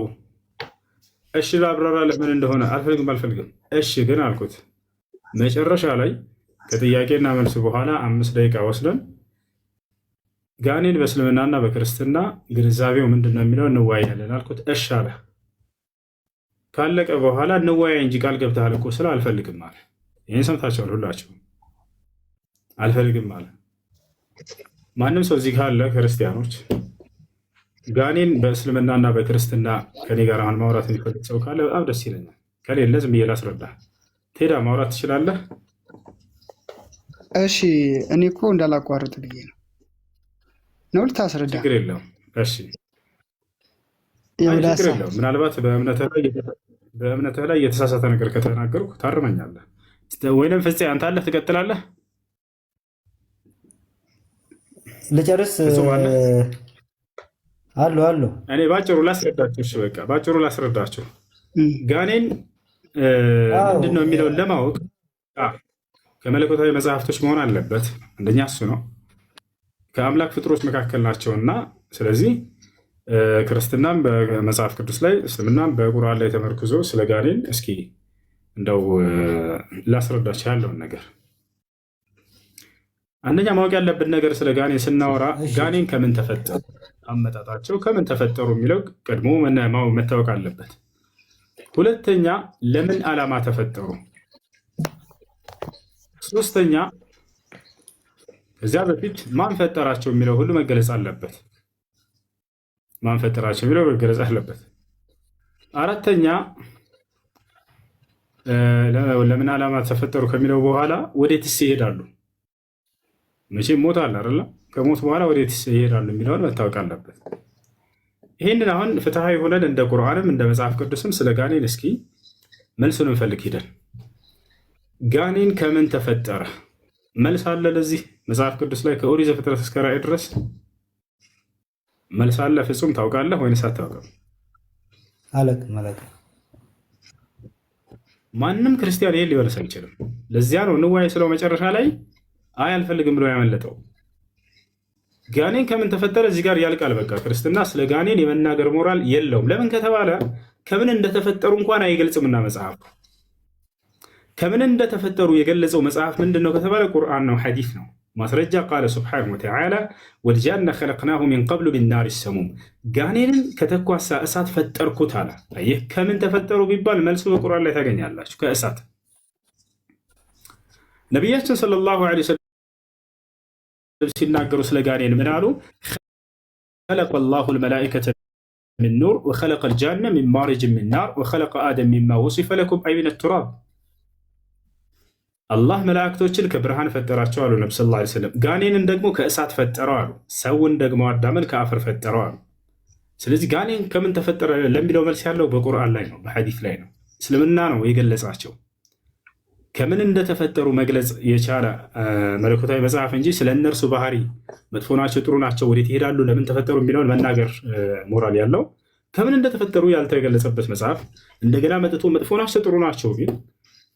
C: እሺ ላብራራ ለምን እንደሆነ አልፈልግም። እሺ ግን አልኩት። መጨረሻ ላይ ከጥያቄና መልስ በኋላ 5 ደቂቃ ወስደን ጋኔን በእስልምናና በክርስትና ግንዛቤው ምንድን ነው የሚለው እንወያያለን አልኩት። እሺ አለ። ካለቀ በኋላ እንወያይ እንጂ ቃል ገብተሃል እኮ ስለ አልፈልግም አለ። ይህን ሰምታችኋል ሁላችሁ። አልፈልግም አለ። ማንም ሰው እዚህ ካለ ክርስቲያኖች ጋኔን በእስልምናና በክርስትና ከኔ ጋር አሁን ማውራት የሚፈልግ ሰው ካለ በጣም ደስ ይለኛል። ከሌለ ዝም ብዬ ላስረዳህ። ቴዳ ማውራት ትችላለህ?
F: እሺ እኔ እኮ እንዳላቋርጥ ብዬ ነው ልታስረዳ።
C: ችግር የለውም። እሺ ችግር የለውም። ምናልባት በእምነትህ ላይ የተሳሳተ ነገር ከተናገርኩ ታርመኛለህ። ወይንም ፍፄ አንተ አለህ ትቀጥላለህ።
G: ልጨርስ አሉ
C: እኔ ባጭሩ ላስረዳችሁ። እሺ በቃ ባጭሩ ላስረዳችሁ። ጋኔን ምንድን ነው የሚለውን ለማወቅ ከመለኮታዊ መጽሐፍቶች መሆን አለበት። አንደኛ እሱ ነው። ከአምላክ ፍጥሮች መካከል ናቸውና፣ ስለዚህ ክርስትናም በመጽሐፍ ቅዱስ ላይ እስልምናም በቁርአን ላይ ተመርኩዞ ስለ ጋኔን እስኪ እንደው ላስረዳችሁ ያለውን ነገር። አንደኛ ማወቅ ያለብን ነገር ስለ ጋኔን ስናወራ ጋኔን ከምን ተፈጠሩ፣ አመጣጣቸው ከምን ተፈጠሩ የሚለው ቀድሞ መታወቅ አለበት። ሁለተኛ ለምን ዓላማ ተፈጠሩ፣ ሶስተኛ ከዚያ በፊት ማን ፈጠራቸው የሚለው ሁሉ መገለጽ አለበት። ማን ፈጠራቸው የሚለው መገለጽ አለበት። አራተኛ ለምን ዓላማ ተፈጠሩ ከሚለው በኋላ ወዴትስ ይሄዳሉ፣ መቼም ሞት አለ አይደለ? ከሞት በኋላ ወዴት ይሄዳሉ የሚለውን መታወቅ አለበት። ይህንን አሁን ፍትሐዊ ሆነን እንደ ቁርአንም እንደ መጽሐፍ ቅዱስም ስለ ጋኔን እስኪ መልሱን እንፈልግ ሂደን። ጋኔን ከምን ተፈጠረ? መልስ አለ ለዚህ መጽሐፍ ቅዱስ ላይ ከኦሪት ዘፍጥረት እስከ ራእይ ድረስ መልስ አለ። ፍጹም ታውቃለህ ወይንስ አታውቅም?
G: አላውቅም።
C: ማንም ክርስቲያን ይሄን ሊመልስ አይችልም። ለዚያ ነው እንወያይ ስለው መጨረሻ ላይ አይ አልፈልግም ብሎ ያመለጠው። ጋኔን ከምን ተፈጠረ እዚህ ጋር ያልቃል። በቃ ክርስትና ስለ ጋኔን የመናገር ሞራል የለውም። ለምን ከተባለ ከምን እንደተፈጠሩ እንኳን አይገልጽምና መጽሐፉ። ከምን እንደተፈጠሩ የገለጸው መጽሐፍ ምንድን ነው ከተባለ ቁርአን ነው፣ ሐዲስ ነው። ማስረጃ ቃለ ሱብሓነሁ ወተዓላ ወልጃነ ኸለቅናሁ ሚን ቀብሉ ቢናሪ ሰሙም፣ ጋኔንን ከተኳሳ እሳት ፈጠርኩት አለ። ይህ ከምን ተፈጠሩ ቢባል መልሱ በቁርአን ላይ ታገኛላችሁ፣ ከእሳት። ነቢያችን ሰለላሁ ዐለይሂ ወሰለም ሲናገሩ ስለ ጋኔን ምን አሉ? ኸለቀ ላሁ ልመላኢከተ ሚን ኑር ወኸለቀ ልጃነ ሚን ማሪጅ ሚን ናር ወኸለቀ አደም ሚማ ወሲፈ ለኩም አይ ሚነ ቱራብ። አላህ መላእክቶችን ከብርሃን ፈጠራቸው አሉ ነቢ ሰለላሁ ዐለይሂ ወሰለም። ጋኔንን ደግሞ ከእሳት ፈጠረው አሉ። ሰውን ደግሞ አዳምን ከአፈር ፈጠረው አሉ። ስለዚህ ጋኔን ከምን ተፈጠረ ለሚለው መልስ ያለው በቁርአን ላይ ነው፣ በሐዲስ ላይ ነው። እስልምና ነው የገለጻቸው። ከምን እንደተፈጠሩ መግለጽ የቻለ መለኮታዊ መጽሐፍ እንጂ ስለ እነርሱ ባህሪ መጥፎ ናቸው፣ ጥሩ ናቸው፣ ወዴት ይሄዳሉ፣ ለምን ተፈጠሩ የሚለውን መናገር ሞራል ያለው ከምን እንደተፈጠሩ ያልተገለጸበት መጽሐፍ እንደገና መጥቶ መጥፎ ናቸው፣ ጥሩ ናቸው ቢል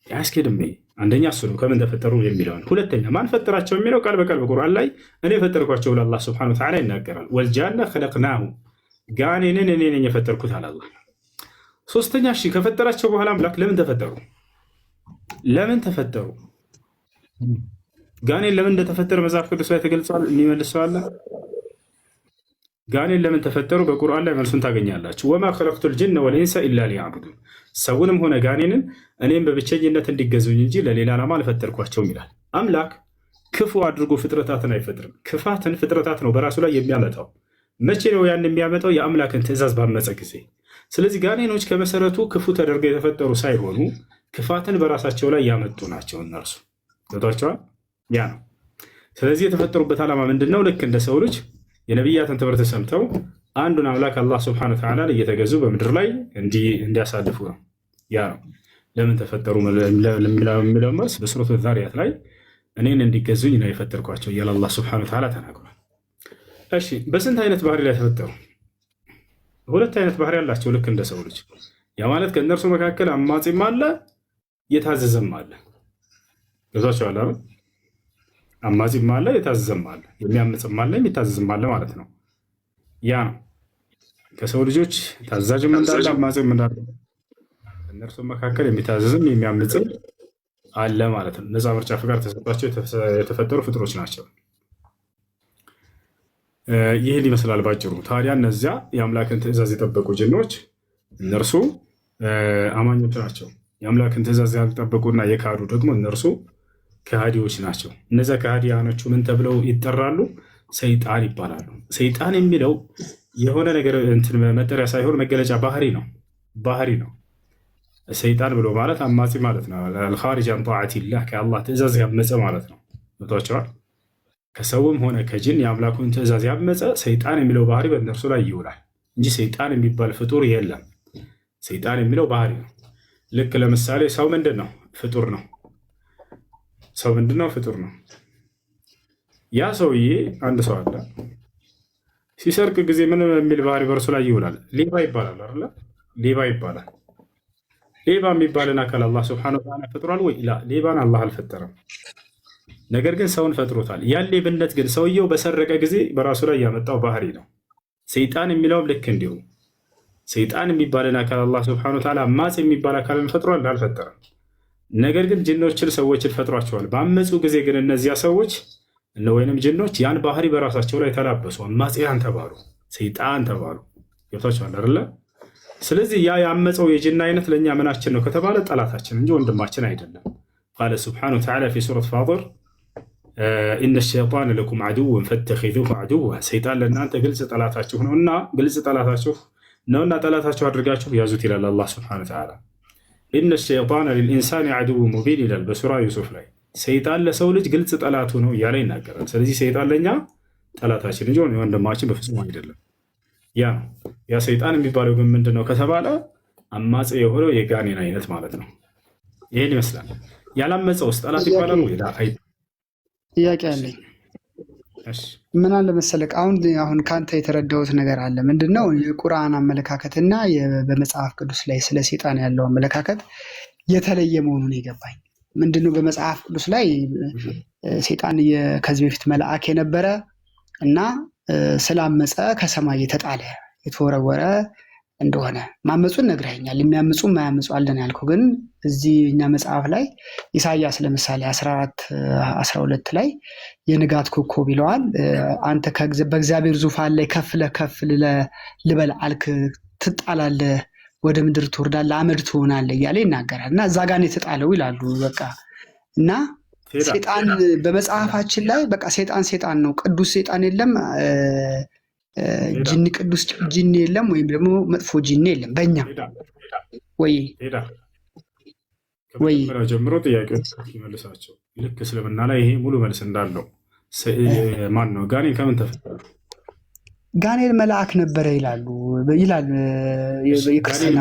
C: ያስኬድም። አንደኛ እሱ ነው ከምን ተፈጠሩ የሚለውን። ሁለተኛ ማን ፈጠራቸው የሚለው ቃል በቃል በቁርአን ላይ እኔ ፈጠርኳቸው ብሎ አላህ ሱብሓነሁ ወተዓላ ይናገራል። ወልጃነ ኸለቅናሁ፣ ጋኔንን እኔ ነኝ የፈጠርኩት አለ አላህ። ሶስተኛ እሺ ከፈጠራቸው በኋላ አምላክ ለምን ተፈጠሩ? ለምን ተፈጠሩ? ጋኔን ለምን እንደተፈጠረ መጽሐፍ ቅዱስ ላይ ተገልጿል። የሚመልሰው አለ? ጋኔን ለምን ተፈጠሩ? በቁርአን ላይ መልሱን ታገኛላችሁ። ወማ ኸለቅቱል ጅነ ወልኢንሰ ኢላ ሊያዕቡዱን፣ ሰውንም ሆነ ጋኔንን እኔም በብቸኝነት እንዲገዙኝ እንጂ ለሌላ ዓላማ አልፈጠርኳቸውም ይላል። አምላክ ክፉ አድርጎ ፍጥረታትን አይፈጥርም። ክፋትን ፍጥረታት ነው በራሱ ላይ የሚያመጣው። መቼ ነው ያን የሚያመጣው? የአምላክን ትእዛዝ ባመፀ ጊዜ። ስለዚህ ጋኔኖች ከመሰረቱ ክፉ ተደርገው የተፈጠሩ ሳይሆኑ ክፋትን በራሳቸው ላይ ያመጡ ናቸው። እነርሱ ገብቷቸዋል። ያ ነው። ስለዚህ የተፈጠሩበት ዓላማ ምንድን ነው? ልክ እንደ ሰው ልጅ የነቢያትን ትምህርት ሰምተው አንዱን አምላክ አላህ ሱብሓነሁ ወተዓላ እየተገዙ በምድር ላይ እንዲያሳልፉ ነው። ያ ነው። ለምን ተፈጠሩ የሚለው መልስ በሱረቱ ዛሪያት ላይ እኔን እንዲገዙኝ ነው የፈጠርኳቸው እያለ አላህ ሱብሓነሁ ወተዓላ ተናግሯል። እሺ በስንት አይነት ባህሪ ላይ ተፈጠሩ? ሁለት አይነት ባህሪ ያላቸው ልክ እንደ ሰው ልጅ። ያ ማለት ከእነርሱ መካከል አማጺም አለ የታዘዘም አለ። ገዛቸዋል አይደል? አማጺም አለ የታዘዘም አለ፣ የሚያምጽም አለ የሚታዘዝም አለ ማለት ነው። ያ ነው። ከሰው ልጆች ታዛዥም እንዳለ አማጺም እንዳለ እነርሱ መካከል የሚታዘዝም የሚያምጽም አለ ማለት ነው። ነፃ ምርጫ ፍቃድ ተሰጥቷቸው የተፈጠሩ ፍጥሮች ናቸው። ይህን ይመስላል ባጭሩ። ታዲያ እነዚያ የአምላክን ትእዛዝ የጠበቁ ጅኖች እነርሱ አማኞች ናቸው። የአምላክን ትእዛዝ ያልጠበቁና የካዱ ደግሞ እነርሱ ከሃዲዎች ናቸው። እነዚያ ከሃዲያኖቹ ምን ተብለው ይጠራሉ? ሰይጣን ይባላሉ። ሰይጣን የሚለው የሆነ ነገር መጠሪያ ሳይሆን መገለጫ ባህሪ ነው። ሰይጣን ብሎ ማለት አማጺ ማለት ነው። አልኻሪጅ አን ጣዓቲላህ፣ ከአላህ ትእዛዝ ያመፀ ማለት ነው። ገብቷቸዋል። ከሰውም ሆነ ከጅን የአምላኩን ትእዛዝ ያመፀ ሰይጣን የሚለው ባህሪ በእነርሱ ላይ ይውላል እንጂ ሰይጣን የሚባል ፍጡር የለም። ሰይጣን የሚለው ባህሪ ነው። ልክ ለምሳሌ ሰው ምንድን ነው? ፍጡር ነው። ሰው ምንድን ነው? ፍጡር ነው። ያ ሰውዬ አንድ ሰው አለ፣ ሲሰርቅ ጊዜ ምን የሚል ባህሪ በእርሱ ላይ ይውላል? ሌባ ይባላል አይደለ? ሌባ ይባላል። ሌባ የሚባልን አካል አላህ ሱብሓነሁ ወተዓላ ፈጥሯል ወይ? ሌባን አላህ አልፈጠረም። ነገር ግን ሰውን ፈጥሮታል። ያን ሌብነት ግን ሰውየው በሰረቀ ጊዜ በራሱ ላይ ያመጣው ባህሪ ነው። ሰይጣን የሚለውም ልክ እንዲሁ ሰይጣን የሚባልን አካል አላህ ሱብሓነሁ ወተዓላ አማጺ የሚባል አካልን ፈጥሯል? አልፈጠረም። ነገር ግን ጅኖችን ሰዎችን ፈጥሯቸዋል። ባመፁ ጊዜ ግን እነዚያ ሰዎች ወይንም ጅኖች ያን ባህሪ በራሳቸው ላይ ተላበሱ፣ አማጺያን ተባሉ፣ ሰይጣን ተባሉ። ገብቷቸዋል አይደለ? ስለዚህ ያ ያመፀው የጅን አይነት ለእኛ ምናችን ነው ከተባለ ጠላታችን እንጂ ወንድማችን አይደለም። ቃለ ሱብሓነሁ ወተዓላ ፊ ሱረት ፋጢር ኢነ ሸይጣነ ለኩም ዐዱወን ፈተኺዙሁ ዐዱወ፣ ሰይጣን ለእናንተ ግልጽ ጠላታችሁ ነውና ጠላታችሁ አድርጋችሁ ያዙት ይላል አላህ ሱብሓነሁ ወተዓላ። ኢነ ሸይጣነ ሊልኢንሳኒ ዐዱወን ሙቢን ይላል በሱራ ዩሱፍ ላይ። ሰይጣን ለሰው ልጅ ግልጽ ጠላቱ ነው እያለ ይናገራል። ስለዚህ ሰይጣን ለእኛ ጠላታችን እንጂ ወንድማችን በፍጹም አይደለም። ያ ሰይጣን የሚባለው ግን ምንድን ነው ከተባለ አማፄ የሆነው የጋኔን አይነት ማለት ነው። ይሄን ይመስላል። ያላመፀ ውስጥ ጠላት ይባላል ወይ?
F: ጥያቄ አለኝ። ምን አለ መሰለህ፣ አሁን ከአንተ የተረዳሁት ነገር አለ። ምንድነው የቁርአን አመለካከትና በመጽሐፍ ቅዱስ ላይ ስለ ሰይጣን ያለው አመለካከት የተለየ መሆኑን የገባኝ ምንድነው፣ በመጽሐፍ ቅዱስ ላይ ሰይጣን ከዚህ በፊት መልአክ የነበረ እና ስላመፀ ከሰማይ የተጣለ የተወረወረ እንደሆነ ማመፁን ነግረኸኛል። የሚያምፁ ማያምፁ አለን ያልኩህ ግን እዚህ እኛ መጽሐፍ ላይ ኢሳያስ ለምሳሌ 14:12 ላይ የንጋት ኮከብ ይለዋል። አንተ በእግዚአብሔር ዙፋን ላይ ከፍ ልበል አልክ፣ ትጣላለህ፣ ወደ ምድር ትወርዳለህ፣ አመድ ትሆናለህ እያለ ይናገራል። እና እዛ ጋር ነው የተጣለው ይላሉ። በቃ እና ሰይጣን በመጽሐፋችን ላይ በቃ ሰይጣን ነው፣ ቅዱስ ሰይጣን የለም፣ ጅኒ ቅዱስ ጅኒ የለም፣ ወይም ደግሞ መጥፎ ጅኒ የለም በእኛ ወይ
C: ከመጀመሪያው ጀምሮ ጥያቄዎች ይመልሳቸው። ልክ እስልምና ላይ ይሄ ሙሉ መልስ እንዳለው ማን ነው ጋኔን ከምን ተፈጠረ?
F: ጋኔን መልአክ ነበረ ይላል የክርስትና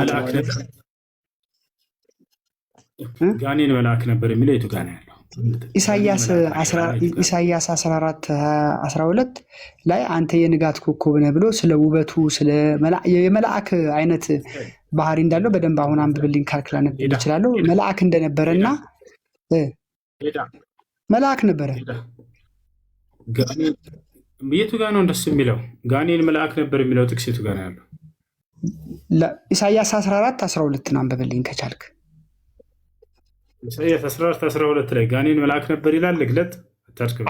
C: ጋኔን መልአክ ነበር የሚለው የቱ ጋር ነው ያለው?
F: ኢሳያስ 14:12 ላይ አንተ የንጋት ኮከብ ነህ ብሎ ስለ ውበቱ የመልአክ አይነት ባህሪ እንዳለው በደንብ አሁን አንብብልኝ ካልክላ ነበር ይችላለሁ። መልአክ እንደነበረና መልአክ ነበረ።
C: የቱ ጋር ነው እንደሱ የሚለው? ጋኔን መልአክ ነበር የሚለው ጥቅስ የቱ ጋር ነው ያለው?
F: ኢሳያስ 14:12 አንብብልኝ ከቻልክ።
C: ኢሳያስ 14:12 ላይ ጋኔን መልአክ ነበር ይላል። ግለጥ።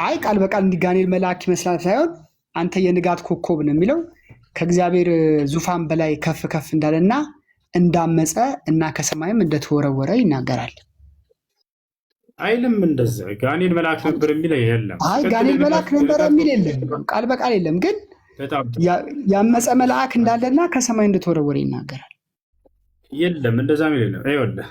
F: አይ ቃል በቃል እንዲህ ጋኔን መልአክ ይመስላል ሳይሆን አንተ የንጋት ኮከብ ነው የሚለው ከእግዚአብሔር ዙፋን በላይ ከፍ ከፍ እንዳለና እንዳመፀ እና ከሰማይም እንደተወረወረ ይናገራል።
C: አይልም እንደዛ ጋኔን መልአክ ነበር የሚል የለም።
F: አይ ጋኔን መልአክ ነበር የሚል የለም፣ ቃል በቃል የለም። ግን ያመፀ መልአክ እንዳለና ከሰማይ እንደተወረወረ ይናገራል።
C: የለም እንደዛ የሚል የለም። ይኸውልህ